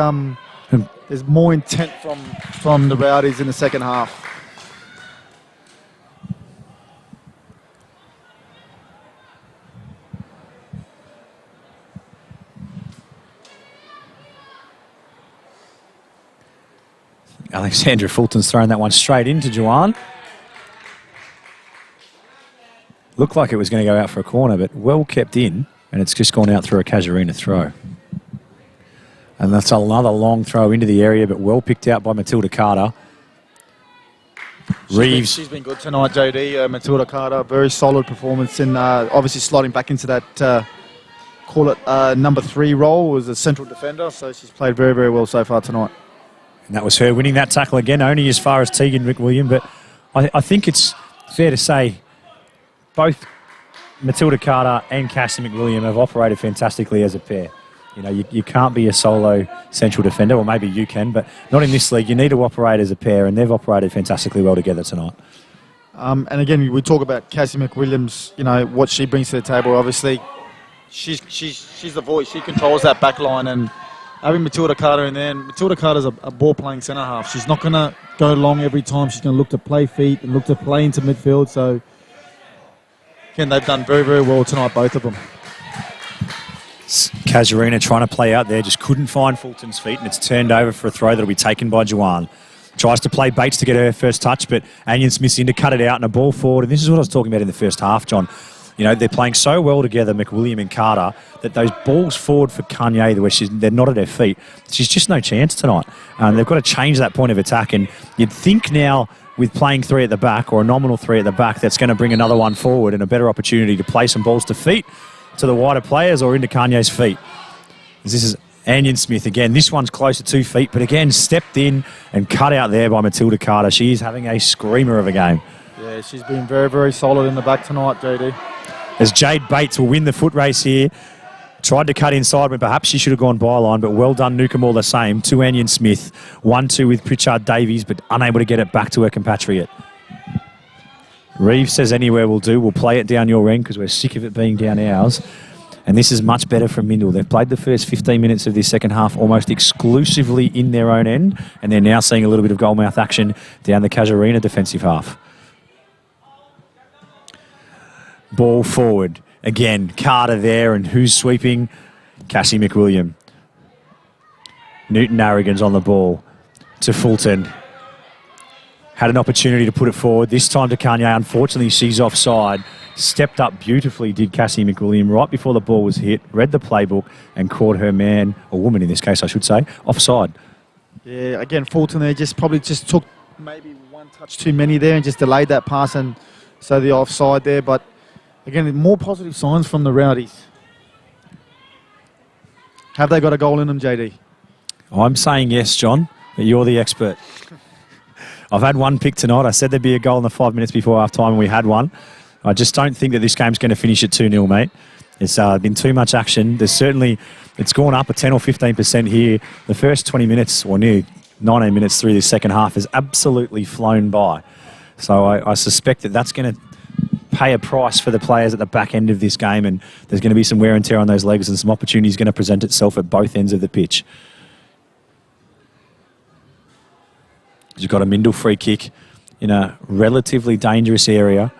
there's more intent from the Rowdies in the second half. Alexandra Fulton's thrown that one straight into Juwan. Looked like it was going to go out for a corner, but well kept in, and it's just gone out through a Casuarina throw. And that's another long throw into the area, but well picked out by Matilda Carter. Reeves. She's been good tonight, JD. Matilda Carter, very solid performance in obviously slotting back into that, call it number 3 role as a central defender. So she's played very, very well so far tonight. And that was her winning that tackle again, only as far as Tegan McWilliam. But I think it's fair to say both Matilda Carter and Cassie McWilliam have operated fantastically as a pair. You know, you can't be a solo central defender, or maybe you can, but not in this league. You need to operate as a pair, and they've operated fantastically well together tonight. And again, we talk about Cassie McWilliams, you know, what she brings to the table. Obviously, she's the voice. She controls that back line, and having Matilda Carter in there, and Matilda Carter's a ball-playing centre half. She's not going to go long every time. She's going to look to play feet and look to play into midfield. So, again, they've done very, very well tonight, both of them. Casuarina trying to play out there, just couldn't find Fulton's feet, and it's turned over for a throw that'll be taken by Joanne. Tries to play Bates to get her first touch, but Anion Smith's in to cut it out and a ball forward. And this is what I was talking about in the first half, John. You know, they're playing so well together, McWilliam and Carter, that those balls forward for Kanye, where they're not at her feet, she's just no chance tonight. They've got to change that point of attack, and you'd think now with playing 3 at the back, or a nominal 3 at the back, that's going to bring another one forward and a better opportunity to play some balls to feet, to the wider players or into Kanye's feet. This is Anion Smith again. This one's close to 2 feet, but again, stepped in and cut out there by Matilda Carter. She is having a screamer of a game. Yeah, she's been very, very solid in the back tonight, JD. As Jade Bates will win the foot race here. Tried to cut inside when perhaps she should have gone byline, but well done, Newcombe all the same. To Anion Smith. 1-2 with Pritchard Davies, but unable to get it back to her compatriot. Reeves says anywhere will do. We'll play it down your end because we're sick of it being down ours. And this is much better from Mindle. They've played the first 15 minutes of this second half almost exclusively in their own end, and they're now seeing a little bit of goalmouth action down the Casuarina defensive half. Ball forward. Again, Carter there, and who's sweeping? Cassie McWilliam. Newton Arrogans on the ball to Fulton. Had an opportunity to put it forward. This time to Kanye. Unfortunately, she's offside. Stepped up beautifully, did Cassie McWilliam, right before the ball was hit, read the playbook, and caught her man, or woman in this case, I should say, offside. Yeah, again, Fulton there probably took maybe one touch too many there and just delayed that pass, and so the offside there. But again, more positive signs from the Rowdies. Have they got a goal in them, JD? I'm saying yes, John, but you're the expert. I've had one pick tonight. I said there'd be a goal in the 5 minutes before half time, and we had one. I just don't think that this game's going to finish at 2-0, mate. It's been too much action. It's gone up a 10 or 15% here. The first 20 minutes, or near 19 minutes through this second half, has absolutely flown by. So I suspect that that's going to pay a price for the players at the back end of this game, and there's going to be some wear and tear on those legs, and some opportunities going to present itself at both ends of the pitch. You've got a Mindle free kick in a relatively dangerous area.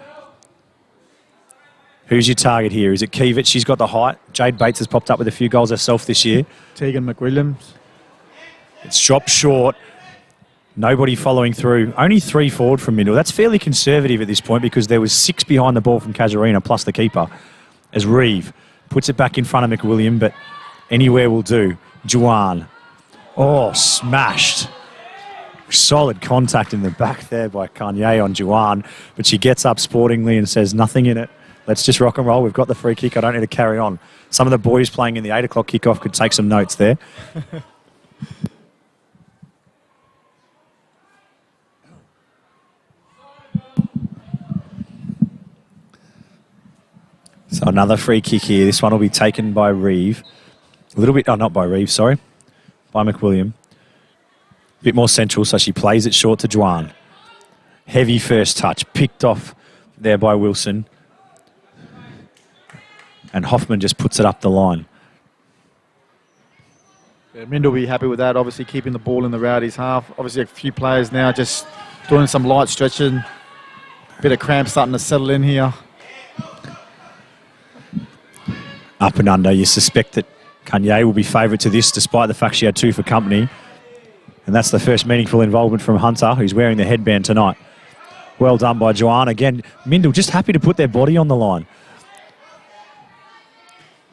Who's your target here? Is it Kiewit? She's got the height. Jade Bates has popped up with a few goals herself this year. Tegan McWilliams. It's dropped short. Nobody following through. Only 3 forward from Mindle. That's fairly conservative at this point because there was 6 behind the ball from Casuarina plus the keeper. As Reeve puts it back in front of McWilliam, but anywhere will do. Juan. Oh, smashed. Solid contact in the back there by Kanye on Juan, but she gets up sportingly and says nothing in it. Let's just rock and roll. We've got the free kick. I don't need to carry on. Some of the boys playing in the 8 o'clock kickoff could take some notes there. So another free kick here. This one will be taken by Reeve. A little bit, not by Reeve, sorry. By McWilliam. A bit more central, so she plays it short to Juan. Heavy first touch. Picked off there by Wilson. And Hoffman just puts it up the line. Yeah, Mindle will be happy with that, obviously keeping the ball in the Rowdies' half. Obviously a few players now just doing some light stretching. Bit of cramp starting to settle in here. Up and under. You suspect that Kanye will be favourite to this despite the fact she had 2 for company. And that's the first meaningful involvement from Hunter, who's wearing the headband tonight. Well done by Joanne. Again, Mindle just happy to put their body on the line.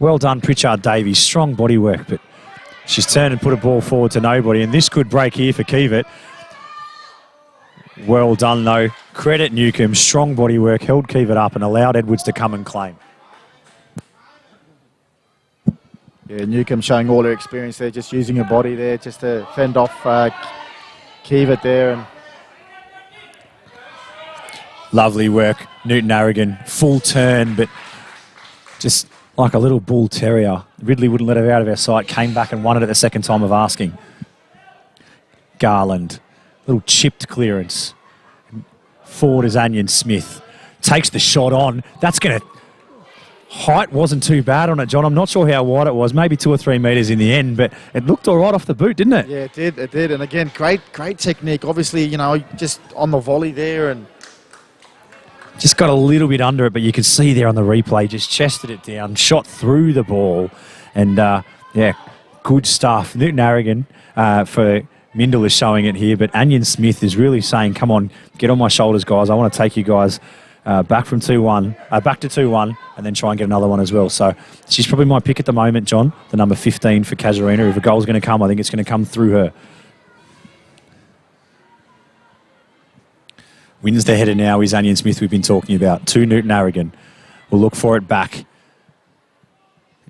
Well done, Pritchard Davies. Strong body work, but She's turned and put a ball forward to nobody, and this could break here for Keevat. Well done, though. Credit Newcomb. Strong body work, held Keevat up and allowed Edwards to come and claim. Yeah, Newcomb showing all her experience there, just using her body there just to fend off Keevat there. And lovely work. Newton Arrogant, full turn, but just like a little bull terrier. Ridley wouldn't let her out of her sight, came back and won it at the second time of asking. Garland, little chipped clearance. Forward is Anion Smith. Takes the shot on. That's going to... Height wasn't too bad on it, John. I'm not sure how wide it was, maybe 2 or 3 metres in the end, but it looked all right off the boot, didn't it? Yeah, it did. And again, great technique. Obviously, you know, just on the volley there and... Just got a little bit under it, but you can see there on the replay, just chested it down, shot through the ball, and yeah, good stuff. Newton Arrogant for Mindle is showing it here, but Anion Smith is really saying, come on, get on my shoulders, guys. I want to take you guys back from 2-1, back to 2-1, and then try and get another one as well. So she's probably my pick at the moment, John, the number 15 for Casuarina. If a goal's going to come, I think it's going to come through her. Wins the header now is Anion Smith we've been talking about. To Newton Arrogant. We'll look for it back.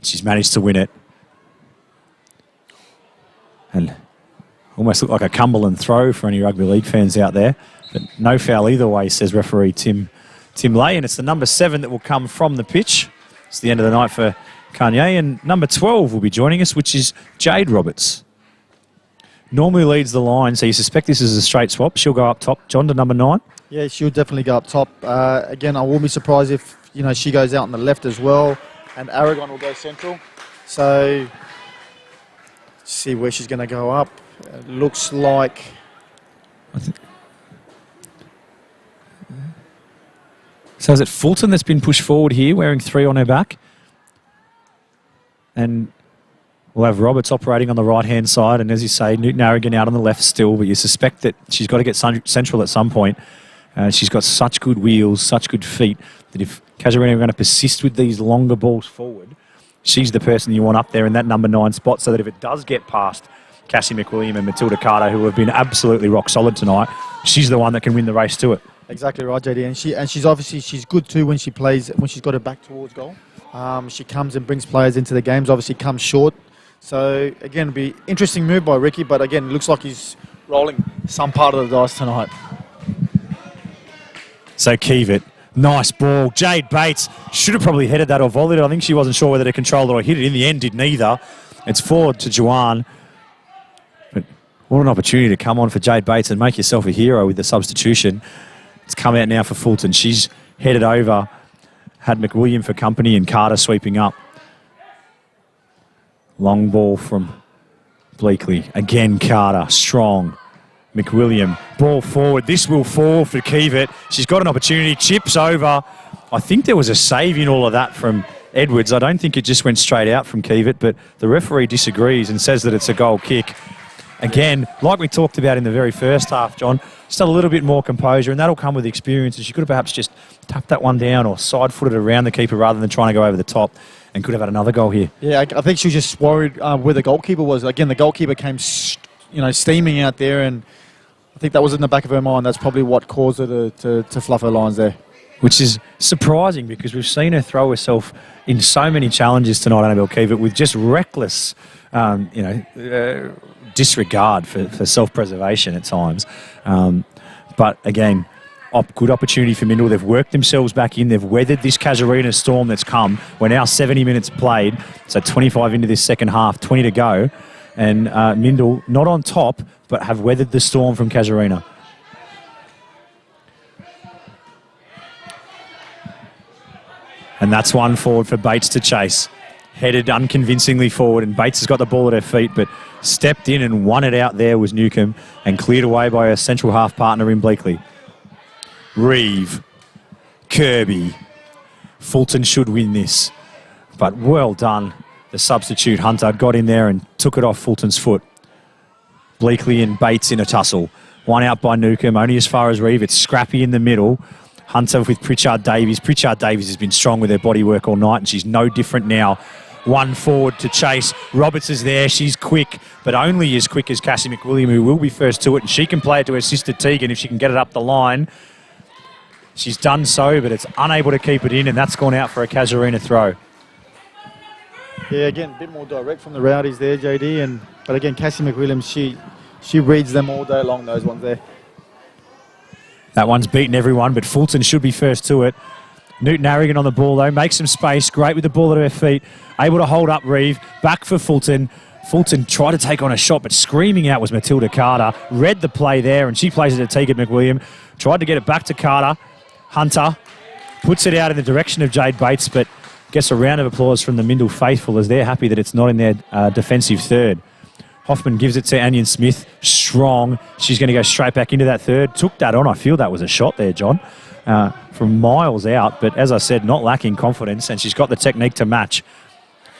She's managed to win it. And almost looked like a Cumberland throw for any rugby league fans out there. But no foul either way, says referee Tim Lay. And it's the number 7 that will come from the pitch. It's the end of the night for Kanye. And number 12 will be joining us, which is Jade Roberts. Normally leads the line, so you suspect this is a straight swap. She'll go up top. John, to number 9. Yeah, she'll definitely go up top. Again, I won't be surprised if, you know, she goes out on the left as well, and Aragon will go central. So, see where she's going to go up. It looks like... So is it Fulton that's been pushed forward here, wearing 3 on her back? And we'll have Roberts operating on the right-hand side, and as you say, Newton Arrogant out on the left still, but you suspect that she's got to get central at some point. She's got such good wheels, such good feet, that if Casuarina are going to persist with these longer balls forward, she's the person you want up there in that number 9 spot, so that if it does get past Cassie McWilliam and Matilda Carter, who have been absolutely rock solid tonight, she's the one that can win the race to it. Exactly right, JD, and she's obviously good too when she plays, when she's got her back towards goal. She comes and brings players into the games, obviously comes short. So again, it'll be an interesting move by Ricky, but again, it looks like he's rolling some part of the dice tonight. So Keevat, nice ball. Jade Bates should have probably headed that or volleyed it. I think she wasn't sure whether to control it or hit it. In the end, did neither. It's forward to Juwan. But what an opportunity to come on for Jade Bates and make yourself a hero with the substitution. It's come out now for Fulton. She's headed over, had McWilliam for company and Carter sweeping up. Long ball from Bleakley. Again, Carter, strong. McWilliam, ball forward. This will fall for Keevat. She's got an opportunity, chips over. I think there was a save in all of that from Edwards. I don't think it just went straight out from Keevat, but the referee disagrees and says that it's a goal kick. Again, like we talked about in the very first half, John, just a little bit more composure, and that'll come with experience. And she could have perhaps just tapped that one down or side-footed around the keeper rather than trying to go over the top, and could have had another goal here. Yeah, I think she was just worried where the goalkeeper was. Again, the goalkeeper came, steaming out there, and I think that was in the back of her mind. That's probably what caused her to fluff her lines there. Which is surprising because we've seen her throw herself in so many challenges tonight, Annabelle Keevat, with just reckless, disregard for self-preservation at times. But again, good opportunity for Mindle. They've worked themselves back in. They've weathered this Casuarina storm that's come. We're now 70 minutes played, so 25 into this second half, 20 to go. And Mindle not on top, but have weathered the storm from Casuarina. And that's one forward for Bates to chase. Headed unconvincingly forward, and Bates has got the ball at her feet, but stepped in and won it out there was Newcomb, and cleared away by her central half partner in Bleakley. Reeve, Kirby, Fulton should win this, but well done. The substitute Hunter got in there and took it off Fulton's foot. Bleakley and Bates in a tussle. One out by Newcomb, only as far as Reeve. It's scrappy in the middle. Hunter with Pritchard Davies. Pritchard Davies has been strong with her body work all night, and she's no different now one forward to chase. Roberts is there. She's quick, but only as quick as Cassie McWilliam, who will be first to it, and she can play it to her sister Tegan if she can get it up the line. She's done so, but it's unable to keep it in, and that's gone out for a Casuarina throw. Yeah, again, a bit more direct from the Rowdies there, JD. But again, Cassie McWilliams, she reads them all day long, those ones there. That one's beaten everyone, but Fulton should be first to it. Newton Harrigan on the ball, though. Makes some space. Great with the ball at her feet. Able to hold up Reeve. Back for Fulton. Fulton tried to take on a shot, but screaming out was Matilda Carter. Read the play there, and she plays it to Tegan McWilliam. Tried to get it back to Carter. Hunter puts it out in the direction of Jade Bates, but gets a round of applause from the Mindle faithful as they're happy that it's not in their defensive third. Hoffman gives it to Anion Smith. Strong. She's going to go straight back into that third. Took that on. I feel that was a shot there, John, from miles out. But as I said, not lacking confidence, and she's got the technique to match.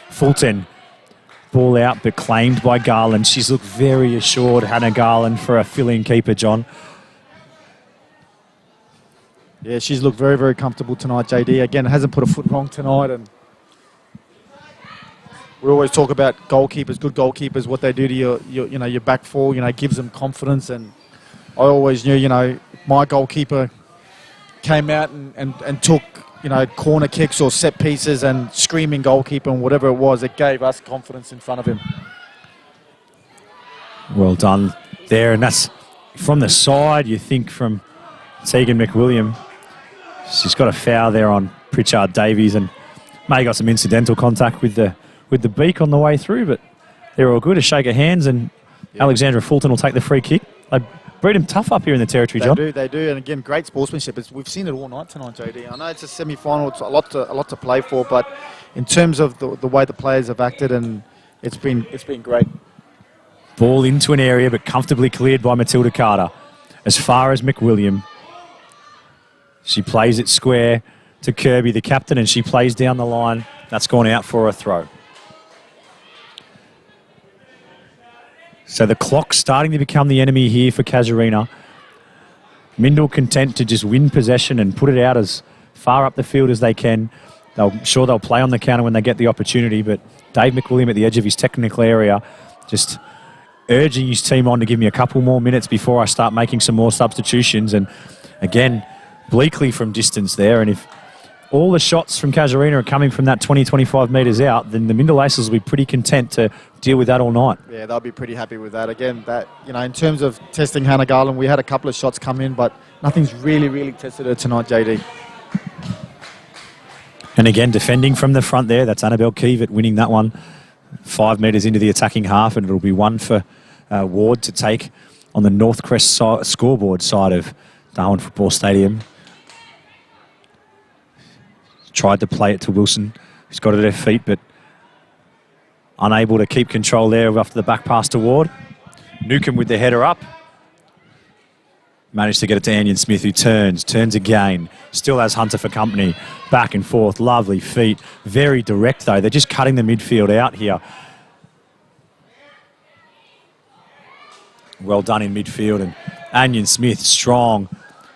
Fulton, ball out, but claimed by Garland. She's looked very assured, Hannah Garland, for a fill-in keeper, John. Yeah, she's looked very, very comfortable tonight, JD. Again, hasn't put a foot wrong tonight, and we always talk about goalkeepers, good goalkeepers, what they do to your back four, gives them confidence. And I always knew, my goalkeeper came out and took, corner kicks or set pieces and screaming goalkeeper and whatever it was, it gave us confidence in front of him. Well done there, and that's from the side, you think, from Tegan McWilliam. She's got a foul there on Pritchard Davies, and may got some incidental contact with the beak on the way through, but they're all good. A shake of hands, and Alexandra Fulton will take the free kick. They breed them tough up here in the territory, John. They do, and again, great sportsmanship. We've seen it all night tonight, JD. I know it's a semi-final, it's a lot to play for, but in terms of the way the players have acted, and it's been great. Ball into an area, but comfortably cleared by Matilda Carter. As far as McWilliam, she plays it square to Kirby, the captain, and she plays down the line. That's gone out for a throw. So the clock's starting to become the enemy here for Casuarina. Mindle content to just win possession and put it out as far up the field as they can. They'll play on the counter when they get the opportunity, but Dave McWilliam at the edge of his technical area just urging his team on to give me a couple more minutes before I start making some more substitutions. And again, Bleakley from distance there, and if all the shots from Casuarina are coming from that 20-25 metres out, then the Mindle Aces will be pretty content to deal with that all night. Yeah, they'll be pretty happy with that. Again, that in terms of testing Hannah Garland, we had a couple of shots come in, but nothing's really tested her tonight, JD. And again, defending from the front there, that's Annabelle Keevat winning that one 5 metres into the attacking half, and it'll be one for Ward to take on the North Crest scoreboard side of Darwin Football Stadium. Tried to play it to Wilson, who's got it at her feet, but unable to keep control there after the back pass to Ward. Newcomb with the header up. Managed to get it to Anion Smith, who turns again. Still has Hunter for company. Back and forth, lovely feet. Very direct, though. They're just cutting the midfield out here. Well done in midfield, and Anion Smith, strong,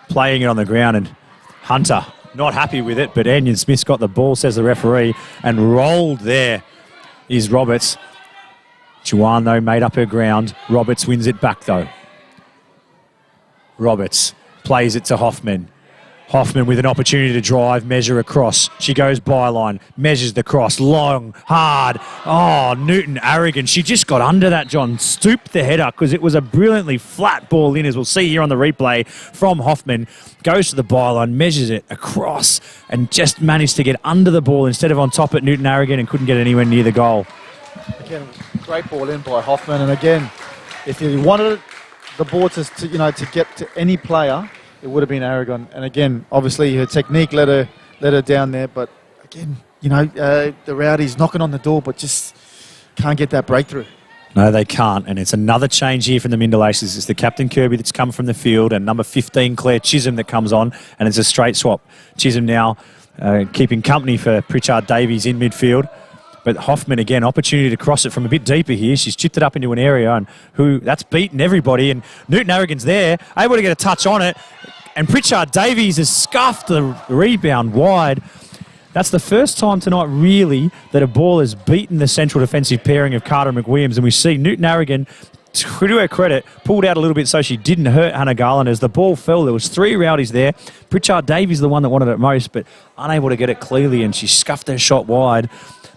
playing it on the ground, and Hunter not happy with it, but Anion Smith's got the ball, says the referee, and rolled there is Roberts. Juwan, though, made up her ground. Roberts wins it back, though. Roberts plays it to Hoffman. Hoffman with an opportunity to drive, measure across. She goes byline, measures the cross, long, hard. Oh, Newton arrogant. She just got under that, John. Stooped the header because it was a brilliantly flat ball in, as we'll see here on the replay from Hoffman. Goes to the byline, measures it across, and just managed to get under the ball instead of on top at Newton arrogant, and couldn't get anywhere near the goal. Again, great ball in by Hoffman, and again, if you wanted the ball to get to any player, it would have been Aragon. And again, obviously her technique let her down there. But again, the Rowdies knocking on the door, but just can't get that breakthrough. No, they can't. And it's another change here from the Mindle Aces. It's the captain Kirby that's come from the field, and number 15 Claire Chisholm that comes on, and it's a straight swap. Chisholm now keeping company for Pritchard Davies in midfield. But Hoffman, again, opportunity to cross it from a bit deeper here. She's chipped it up into an area, and that's beaten everybody. And Newton Arrogant's there, able to get a touch on it. And Pritchard Davies has scuffed the rebound wide. that's the first time tonight, really, that a ball has beaten the central defensive pairing of Carter and McWilliams. And we see Newton Harrigan, to her credit, pulled out a little bit so she didn't hurt Hannah Garland. As the ball fell, there was 3 rowdies there. Pritchard Davies, the one that wanted it most, but unable to get it clearly, and she scuffed her shot wide.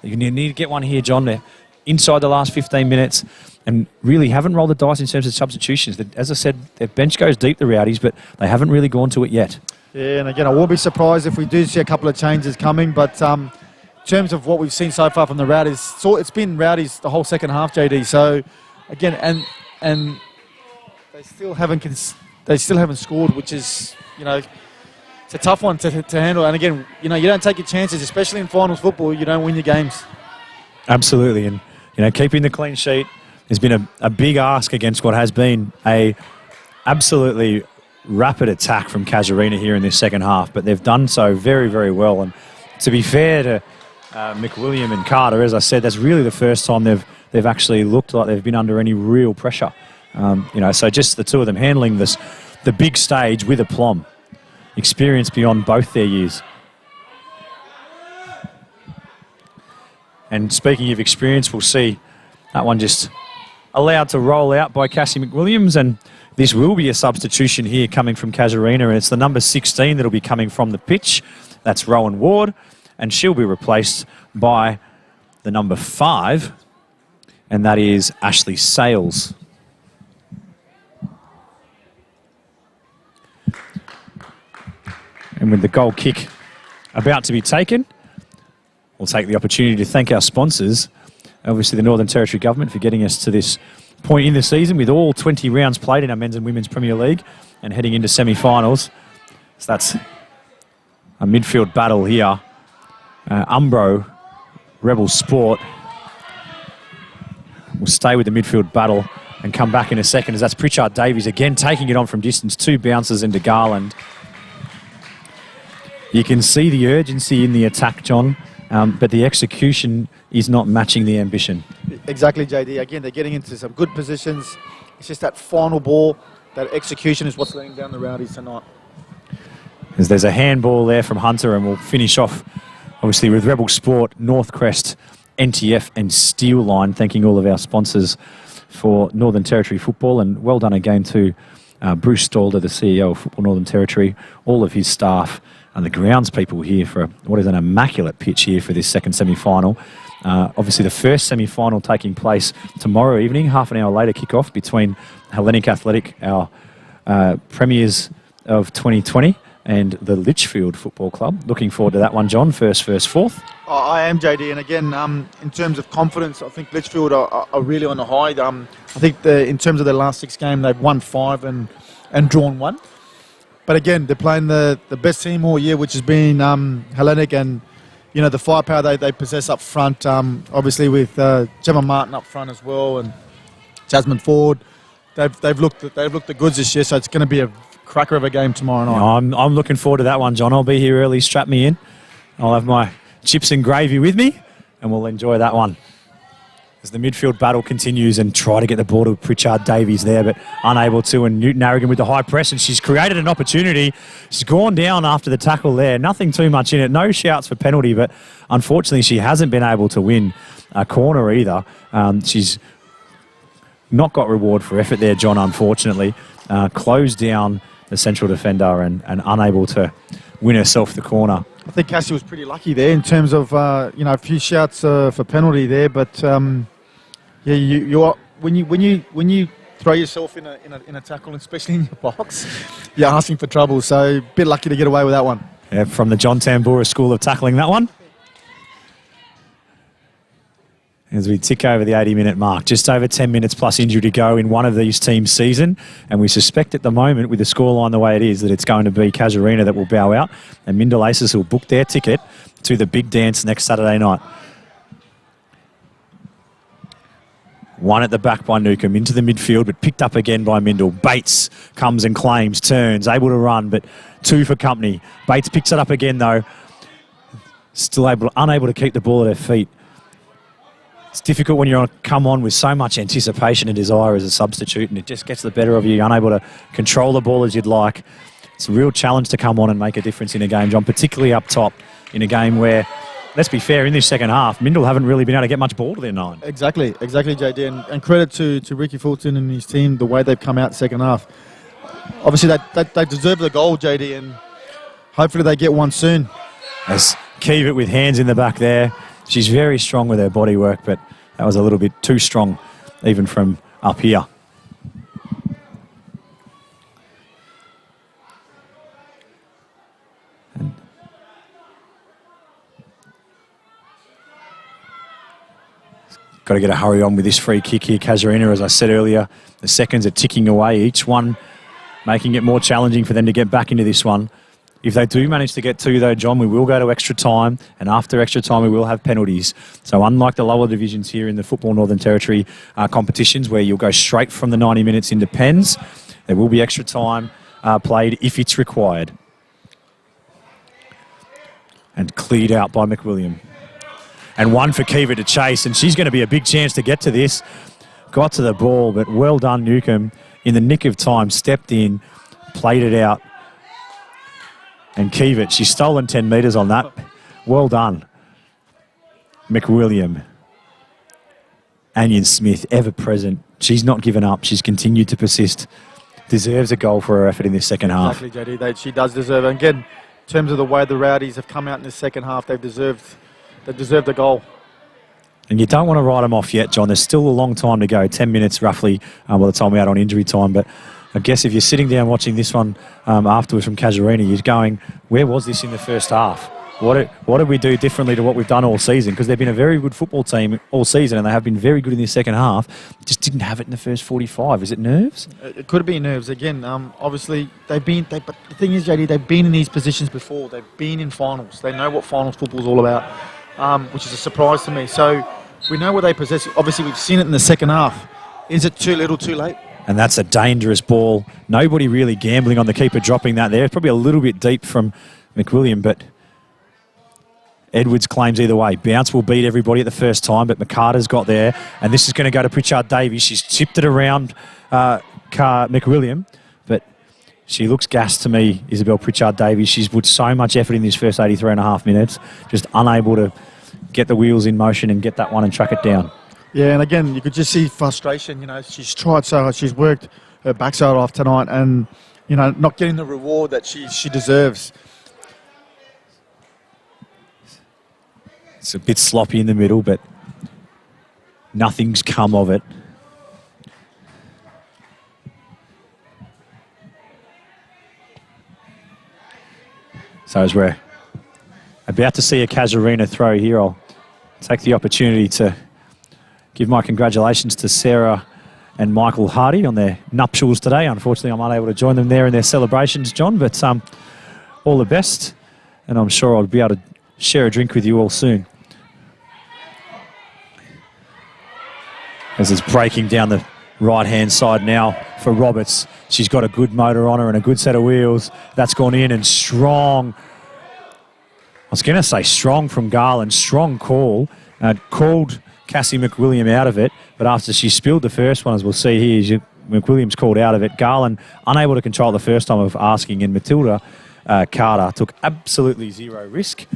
You need to get one here, John, there, inside the last 15 minutes, and really haven't rolled the dice in terms of substitutions. As I said, their bench goes deep, the rowdies, but they haven't really gone to it yet. Yeah, and again, I won't be surprised if we do see a couple of changes coming, but in terms of what we've seen so far from the rowdies, so it's been rowdies the whole second half, JD. So again, and they still haven't scored, which is, it's a tough one to handle. And again, you don't take your chances, especially in finals football. You don't win your games. Absolutely, and keeping the clean sheet has been a big ask against what has been a absolutely rapid attack from Casuarina here in this second half, but they've done so very, very well. And to be fair to McWilliam and Carter, as I said, that's really the first time they've actually looked like they've been under any real pressure. So just the two of them handling the big stage with aplomb, experience beyond both their years. And speaking of experience, we'll see that one just allowed to roll out by Cassie McWilliams, and this will be a substitution here coming from Casuarina, and it's the number 16 that'll be coming from the pitch. That's Rowan Ward, and she'll be replaced by the number 5, and that is Ashley Sales. And with the goal kick about to be taken, we'll take the opportunity to thank our sponsors, obviously the Northern Territory Government, for getting us to this point in the season with all 20 rounds played in our Men's and Women's Premier League and heading into semi-finals. So that's a midfield battle here. Umbro, Rebel Sport will stay with the midfield battle and come back in a second, as that's Pritchard Davies again taking it on from distance. 2 bounces into Garland. You can see the urgency in the attack, John, but the execution is not matching the ambition. Exactly, JD. Again, they're getting into some good positions. It's just that final ball, that execution is what's letting down the rowdies tonight. As there's a handball there from Hunter, and we'll finish off, obviously, with Rebel Sport, Northcrest, NTF and Steel Line, thanking all of our sponsors for Northern Territory football, and well done again to Bruce Stalder, the CEO of Football Northern Territory, all of his staff, and the grounds people here for what is an immaculate pitch here for this second semi-final. Obviously, the first semi-final taking place tomorrow evening, half an hour later kick-off between Hellenic Athletic, our premiers of 2020, and the Litchfield Football Club. Looking forward to that one, John. First, fourth. I am, JD, and again, in terms of confidence, I think Litchfield are really on the high. I think in terms of their last 6 games, they've won 5 and drawn 1. But again, they're playing the best team all year, which has been Hellenic, and the firepower they possess up front. Obviously with Gemma Martin up front as well, and Jasmine Ford. They've looked the goods this year, so it's going to be a cracker of a game tomorrow night. I'm looking forward to that one, John. I'll be here early. Strap me in. I'll have my chips and gravy with me, and we'll enjoy that one. As the midfield battle continues, and try to get the ball to Pritchard Davies there, but unable to, and Newton Harrigan with the high press, and she's created an opportunity. She's gone down after the tackle there. Nothing too much in it. No shouts for penalty, but unfortunately she hasn't been able to win a corner either. She's not got reward for effort there, John, unfortunately. Closed down the central defender and unable to win herself the corner. I think Cassie was pretty lucky there in terms of a few shouts for penalty there, but yeah, you are when you throw yourself in a tackle, especially in your box, you're asking for trouble. So a bit lucky to get away with that one. Yeah, from the John Tambura School of Tackling, that one. As we tick over the 80-minute mark, just over 10 minutes plus injury to go in one of these teams' season, and we suspect at the moment, with the scoreline the way it is, that it's going to be Casuarina that will bow out, and Mindle Aces will book their ticket to the big dance next Saturday night. One at the back by Newcomb, into the midfield, but picked up again by Mindle. Bates comes and claims, turns, able to run, but 2 for company. Bates picks it up again, though. Still unable to keep the ball at her feet. It's difficult when you're come on with so much anticipation and desire as a substitute, and it just gets the better of you. You're unable to control the ball as you'd like. It's a real challenge to come on and make a difference in a game, John, particularly up top. in a game where, let's be fair, in this second half, Mindle haven't really been able to get much ball to their 9. Exactly, JD. And credit to Ricky Fulton and his team, the way they've come out second half. Obviously, they deserve the goal, JD, and hopefully they get one soon. As Kiewit with hands in the back there. She's very strong with her body work, but that was a little bit too strong, even from up here. Got to get a hurry on with this free kick here, Casuarina. As I said earlier, the seconds are ticking away, each one making it more challenging for them to get back into this one. If they do manage to get 2, though, John, we will go to extra time, and after extra time we will have penalties. So unlike the lower divisions here in the Football Northern Territory competitions, where you'll go straight from the 90 minutes into pens, there will be extra time played if it's required. And cleared out by McWilliam. And one for Kiva to chase, and she's going to be a big chance to get to this. Got to the ball, but well done, Newcomb. In the nick of time, stepped in, played it out. And Kiva, she's stolen 10 metres on that. Well done. McWilliam. Anion Smith, ever present. She's not given up. She's continued to persist. Deserves a goal for her effort in this second half. Exactly, JD. She does deserve it. And again, in terms of the way the Rowdies have come out in the second half, they've deserved a goal. And you don't want to write them off yet, John. There's still a long time to go, 10 minutes roughly by the time we're out on injury time. But I guess if you're sitting down watching this one afterwards from Casuarina, you're going, where was this in the first half? What did we do differently to what we've done all season? Because they've been a very good football team all season, and they have been very good in the second half. Just didn't have it in the first 45. Is it nerves? It could be nerves. Again, obviously, but the thing is, JD, they've been in these positions before. They've been in finals. They know what finals football's all about, which is a surprise to me. So we know what they possess. Obviously, we've seen it in the second half. Is it too little, too late? And that's a dangerous ball. Nobody really gambling on the keeper dropping that there. It's probably a little bit deep from McWilliam, but Edwards claims either way. Bounce will beat everybody at the first time, but McCarter's got there. And this is going to go to Pritchard Davies. She's tipped it around McWilliam, but she looks gassed to me, Isabel Pritchard Davies. She's put so much effort in these first 83.5 minutes, just unable to get the wheels in motion and get that one and track it down. Yeah, and again, you could just see frustration. You know, she's tried so hard. She's worked her backside off tonight and, you know, not getting the reward that she deserves. It's a bit sloppy in the middle, but nothing's come of it. So as we're about to see a Casuarina throw here, I'll take the opportunity to give my congratulations to Sarah and Michael Hardy on their nuptials today. Unfortunately, I'm unable to join them there in their celebrations, John, but all the best, and I'm sure I'll be able to share a drink with you all soon. As it's breaking down the right-hand side now for Roberts. She's got a good motor on her and a good set of wheels. That's gone in and strong. I was going to say strong from Garland. Strong call. Called Cassie McWilliam out of it, but after she spilled the first one, as we'll see here, McWilliam's called out of it. Garland unable to control the first time of asking, and Matilda Carter took absolutely zero risk.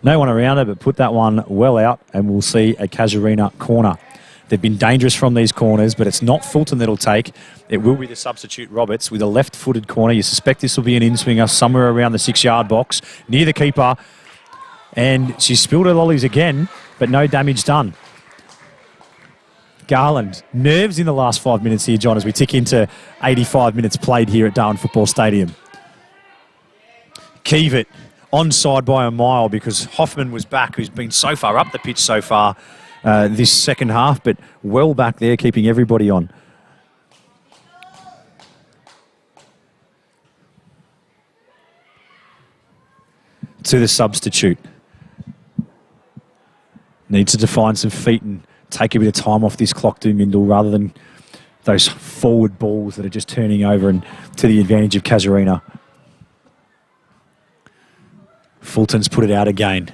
No one around her, but put that one well out, and we'll see a Casuarina corner. They've been dangerous from these corners, but it's not Fulton that'll take. It will be the substitute Roberts with a left-footed corner. You suspect this will be an in-swinger somewhere around the 6-yard box, near the keeper. And she spilled her lollies again, but no damage done. Garland, nerves in the last 5 minutes here, John, as we tick into 85 minutes played here at Darwin Football Stadium. Kiewit onside by a mile because Hoffman was back, who's been so far up the pitch so far this second half, but well back there, keeping everybody on. To the substitute. Needs to define some feet and take a bit of time off this clock, do Mindle, rather than those forward balls that are just turning over and to the advantage of Casuarina. Fulton's put it out again.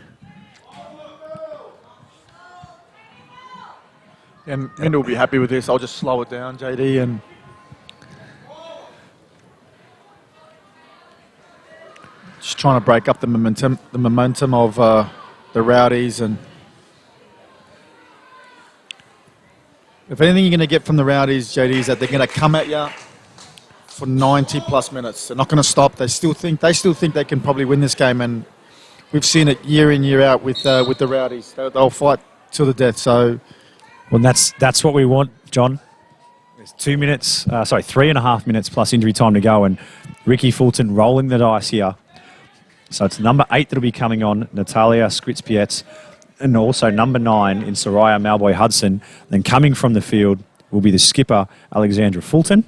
And Mindle will be happy with this. I'll just slow it down, JD, and just just trying to break up the momentum of the Rowdies. And if anything you're going to get from the Rowdies, JD, is that they're going to come at you for 90 plus minutes. They're not going to stop. They still think they can probably win this game, and we've seen it year in, year out with the Rowdies. They'll fight till the death. So, well, that's what we want, John. There's 3.5 minutes plus injury time to go, and Ricky Fulton rolling the dice here. So it's number 8 that'll be coming on, Natalia Skritz-Pietz, and also number 9 in Soraya Malboy Hudson. Then coming from the field will be the skipper, Alexandra Fulton.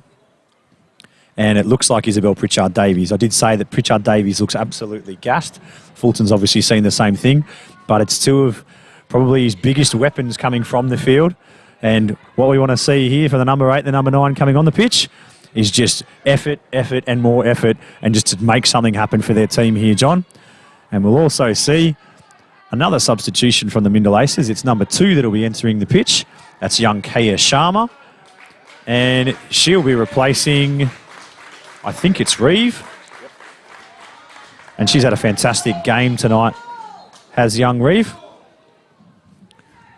And it looks like Isabel Pritchard-Davies. I did say that Pritchard-Davies looks absolutely gassed. Fulton's obviously seen the same thing, but it's two of probably his biggest weapons coming from the field. And what we want to see here for the number 8, the number 9 coming on the pitch is just effort, and more effort, and just to make something happen for their team here, John. And we'll also see another substitution from the Mindle Aces. It's number 2 that'll be entering the pitch. That's young Kaya Sharma. And she'll be replacing, I think it's Reeve. And she's had a fantastic game tonight, has young Reeve.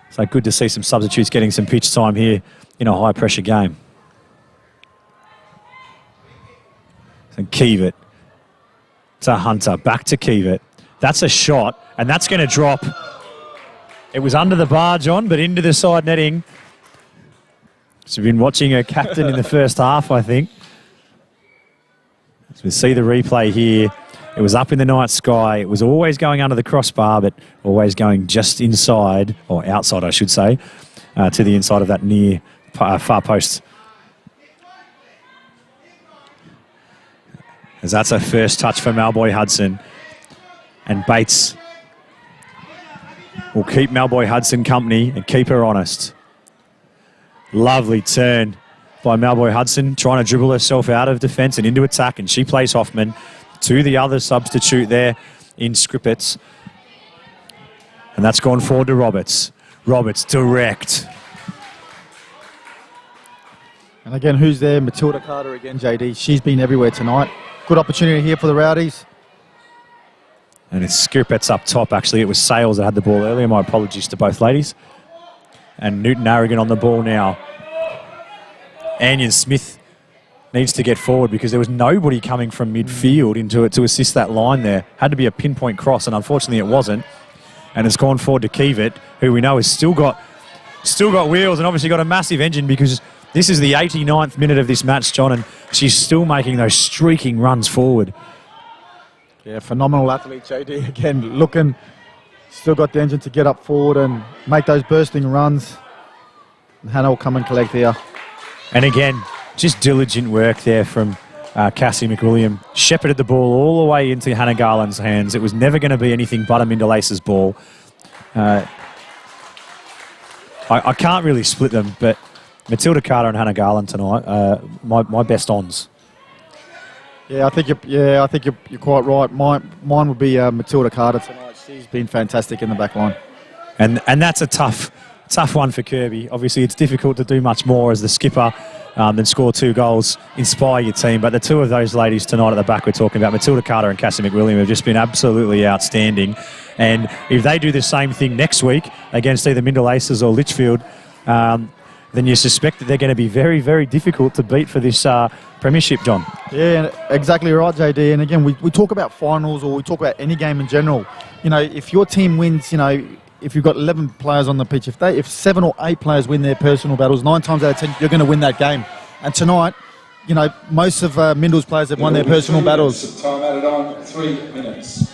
So good to see some substitutes getting some pitch time here in a high-pressure game. And Kiewit to Hunter, back to Kiewit. That's a shot, and that's going to drop. It was under the bar, John, but into the side netting. So we've been watching her captain in the first half, I think. So we see the replay here. It was up in the night sky. It was always going under the crossbar, but always going just inside, or outside, I should say, to the inside of that near far post. As that's a first touch for Malboy Hudson. And Bates will keep Malboy Hudson company and keep her honest. Lovely turn by Malboy Hudson, trying to dribble herself out of defence and into attack, and she plays Hoffman to the other substitute there in Skripets. And that's gone forward to Roberts. Roberts direct. And again, who's there? Matilda Carter again, JD. She's been everywhere tonight. Good opportunity here for the Rowdies. And it's Skripets up top, actually. It was Sales that had the ball earlier. My apologies to both ladies. And Newton Arrogant on the ball now. Anion Smith needs to get forward because there was nobody coming from midfield into it to assist that line there. Had to be a pinpoint cross, and unfortunately it wasn't. And it's gone forward to Kiewit, who we know has still got wheels and obviously got a massive engine, because this is the 89th minute of this match, John, and she's still making those streaking runs forward. Yeah, phenomenal athlete, JD. Again, looking, still got the engine to get up forward and make those bursting runs. And Hannah will come and collect here. And again, just diligent work there from Cassie McWilliam. Shepherded the ball all the way into Hannah Garland's hands. It was never going to be anything but a Mindle Aces ball. I can't really split them, but Matilda Carter and Hannah Garland tonight, my best ons. Yeah, I think you're quite right. Mine would be Matilda Carter tonight. She's been fantastic in the back line. And that's a tough one for Kirby. Obviously, it's difficult to do much more as the skipper than score 2 goals, inspire your team. But the two of those ladies tonight at the back we're talking about, Matilda Carter and Cassie McWilliam, have just been absolutely outstanding. And if they do the same thing next week against either Mindle Aces or Litchfield, then you suspect that they're going to be very, very difficult to beat for this premiership, John. Yeah, exactly right, JD. And again, we talk about finals, or we talk about any game in general. You know, if your team wins, you know, if you've got 11 players on the pitch, if 7 or 8 players win their personal battles, 9 times out of 10, you're going to win that game. And tonight, you know, most of Mindle's players have won their personal battles. Time added on, 3 minutes.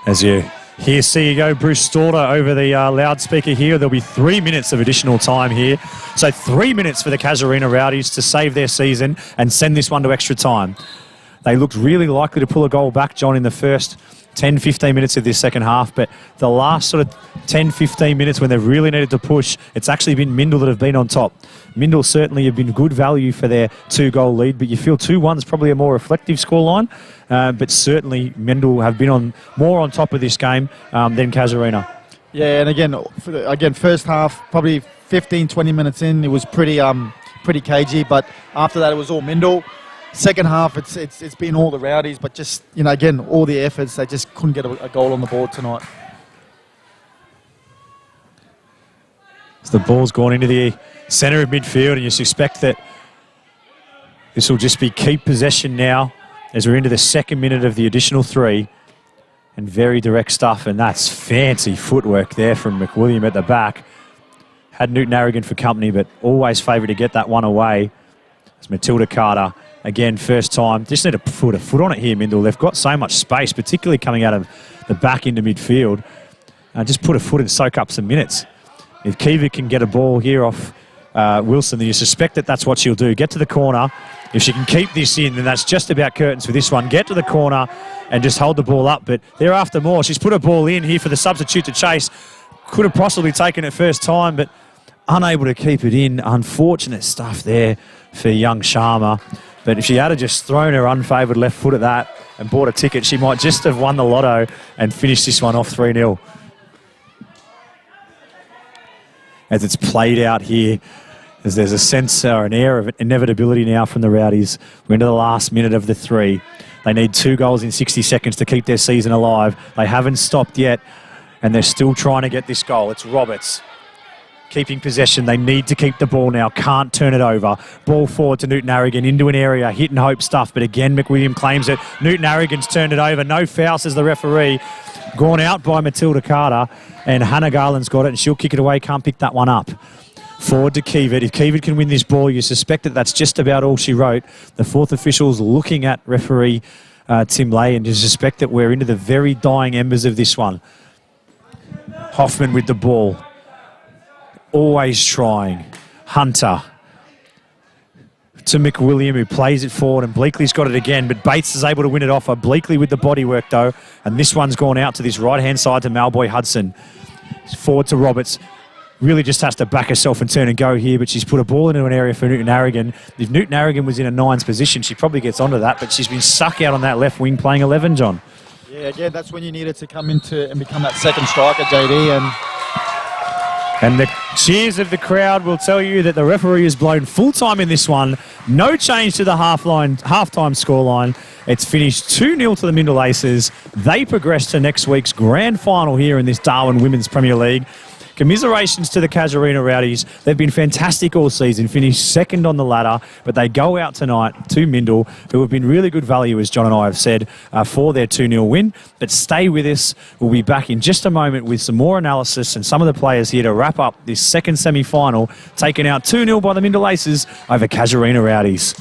As you hear CEO Bruce Storter over the loudspeaker here, there'll be 3 minutes of additional time here. So 3 minutes for the Casuarina Rowdies to save their season and send this one to extra time. They looked really likely to pull a goal back, John, in the first 10, 15 minutes of this second half, but the last sort of 10, 15 minutes when they've really needed to push, it's actually been Mindle that have been on top. Mindle certainly have been good value for their 2-goal lead, but you feel 2-1 is probably a more reflective scoreline, but certainly Mindle have been more on top of this game than Casuarina. Yeah, and again, first half, probably 15, 20 minutes in, it was pretty cagey, but after that it was all Mindle. second half, it's been all the Rowdies, but just, again, all the efforts, they just couldn't get a goal on the board tonight. So the ball's gone into the centre of midfield, and you suspect that this will just be keep possession now as we're into the second minute of the additional 3. And very direct stuff, and that's fancy footwork there from McWilliam at the back. Had Newton Arrogant for company, but always favoured to get that one away. It's Matilda Carter. Again, first time. Just need to put a foot on it here, Mindle. They've got so much space, particularly coming out of the back into midfield. Just put a foot and soak up some minutes. If Kiva can get a ball here off Wilson, then you suspect that that's what she'll do. Get to the corner. If she can keep this in, then that's just about curtains for this one. Get to the corner and just hold the ball up. But they're after more. She's put a ball in here for the substitute to chase. Could have possibly taken it first time, but unable to keep it in. Unfortunate stuff there for young Sharma. But if she had just thrown her unfavoured left foot at that and bought a ticket, she might just have won the lotto and finished this one off 3-0. As it's played out here, as there's a sense or an air of inevitability now from the Rowdies. We're into the last minute of the 3. They need 2 goals in 60 seconds to keep their season alive. They haven't stopped yet, and they're still trying to get this goal. It's Roberts keeping possession. They need to keep the ball now. Can't turn it over. Ball forward to Newton Arrogant into an area. Hit and hope stuff, but again, McWilliam claims it. Newton Arrogant's turned it over. No foul, says the referee. Gone out by Matilda Carter, and Hannah Garland's got it, and she'll kick it away. Can't pick that one up. Forward to Kievit. If Kievit can win this ball, you suspect that that's just about all she wrote. The fourth official's looking at referee Tim Lay, and you suspect that we're into the very dying embers of this one. Hoffman with the ball. Always trying. Hunter to McWilliam, who plays it forward, and Bleakley's got it again, but Bates is able to win it off. Bleakley with the bodywork, though, and this one's gone out to this right-hand side to Malboy Hudson. Forward to Roberts. Really just has to back herself and turn and go here, but she's put a ball into an area for Newton Arrogant. If Newton Arrogant was in a 9's position, she probably gets onto that, but she's been stuck out on that left wing playing 11, John. Yeah, again, that's when you needed to come into and become that second striker, JD, And the cheers of the crowd will tell you that the referee has blown full time in this one. No change to the halftime scoreline. It's finished 2-0 to the Mindle Aces. They progress to next week's grand final here in this Darwin Women's Premier League. Commiserations to the Casuarina Rowdies. They've been fantastic all season, finished second on the ladder, but they go out tonight to Mindle, who have been really good value, as John and I have said, for their 2-0 win. But stay with us. We'll be back in just a moment with some more analysis and some of the players here to wrap up this second semi-final, taken out 2-0 by the Mindle Aces over Casuarina Rowdies.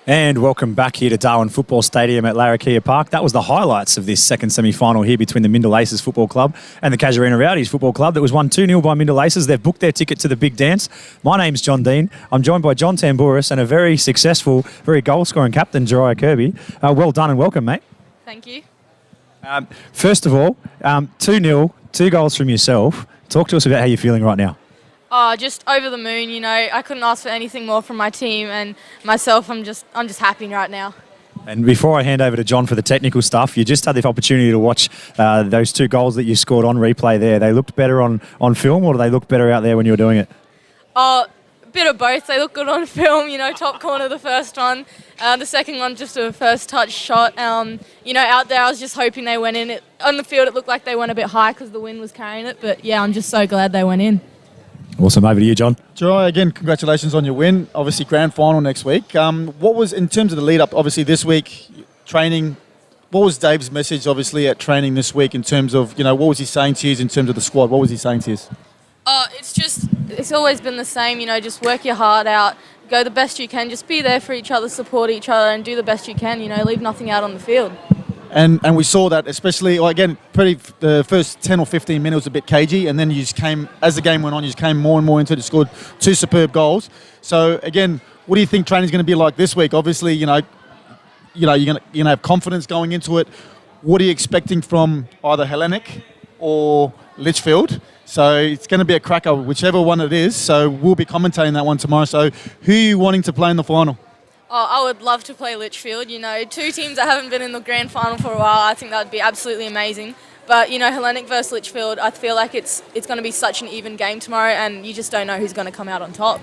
And welcome back here to Darwin Football Stadium at Larrakia Park. That was the highlights of this second semi-final here between the Mindle Aces Football Club and the Casuarina Rowdies Football Club that was won 2-0 by Mindle Aces. They've booked their ticket to the big dance. My name's John Dean. I'm joined by John Tambouris and a very successful, very goal-scoring captain, Jariah Kirby. Well done and welcome, mate. Thank you. First of all, 2-0, 2 goals from yourself. Talk to us about how you're feeling right now. Just over the moon, you know. I couldn't ask for anything more from my team and myself. I'm just happy right now. And before I hand over to John for the technical stuff, you just had the opportunity to watch those 2 goals that you scored on replay there. They looked better on film, or do they look better out there when you were doing it? A bit of both. They look good on film, you know, top corner the first one. The second one, just a first touch shot. You know, out there I was just hoping they went in. On the field it looked like they went a bit high because the wind was carrying it. But yeah, I'm just so glad they went in. Awesome. Over to you, John. Jariah, again, congratulations on your win. Obviously, grand final next week. What was, in terms of the lead up, obviously this week, training, what was Dave's message, obviously, at training this week in terms of, you know, what was he saying to you in terms of the squad? What was he saying to you? It's always been the same, you know, just work your heart out, go the best you can, just be there for each other, support each other and do the best you can, you know, leave nothing out on the field. And we saw that, especially, again, the first 10 or 15 minutes was a bit cagey, and then you just came, as the game went on, you just came more and more into it, scored 2 superb goals. So, again, what do you think training's going to be like this week? Obviously, you know, you're going to have confidence going into it. What are you expecting from either Hellenic or Litchfield? So it's going to be a cracker, whichever one it is. So we'll be commentating that one tomorrow. So who are you wanting to play in the final? I would love to play Litchfield. You know, 2 teams that haven't been in the grand final for a while. I think that would be absolutely amazing. But, you know, Hellenic versus Litchfield, I feel like it's going to be such an even game tomorrow, and you just don't know who's going to come out on top.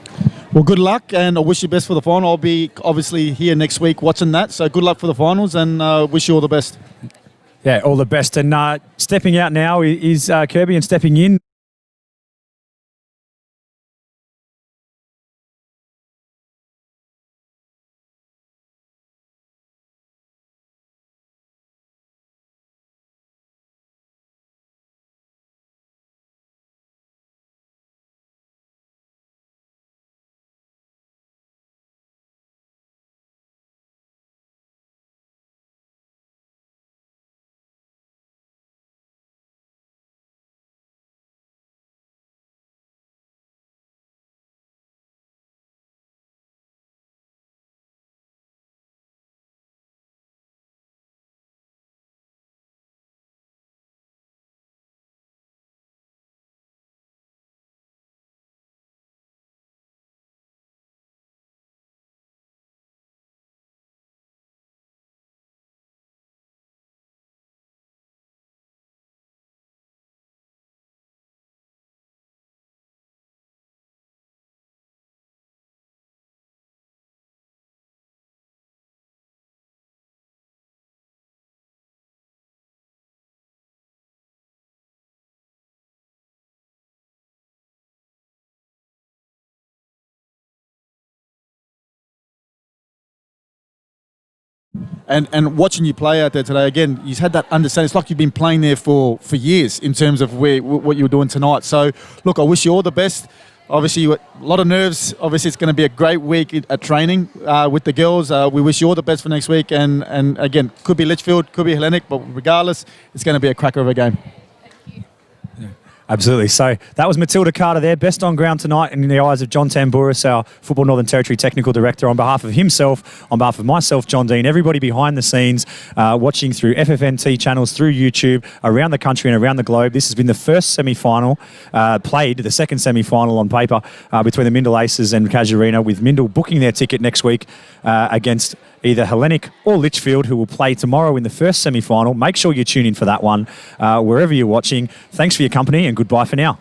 Well, good luck, and I wish you best for the final. I'll be obviously here next week watching that. So good luck for the finals, and wish you all the best. Yeah, all the best. And stepping out now is Kirby, and stepping in And watching you play out there today, again, you've had that understanding. It's like you've been playing there for years in terms of what you were doing tonight. So, look, I wish you all the best. Obviously, you got a lot of nerves. Obviously, it's going to be a great week at training with the girls. We wish you all the best for next week. And again, could be Litchfield, could be Hellenic, but regardless, it's going to be a cracker of a game. Absolutely. So that was Matilda Carter there, best on ground tonight in the eyes of John Tambouris, our Football Northern Territory Technical Director, on behalf of himself, on behalf of myself, John Dean, everybody behind the scenes, watching through FFNT channels, through YouTube, around the country and around the globe. This has been the first semi-final played, the second semi-final on paper, between the Mindle Aces and Casuarina, with Mindle booking their ticket next week against either Hellenic or Litchfield, who will play tomorrow in the first semi-final. Make sure you tune in for that one, wherever you're watching. Thanks for your company and goodbye for now.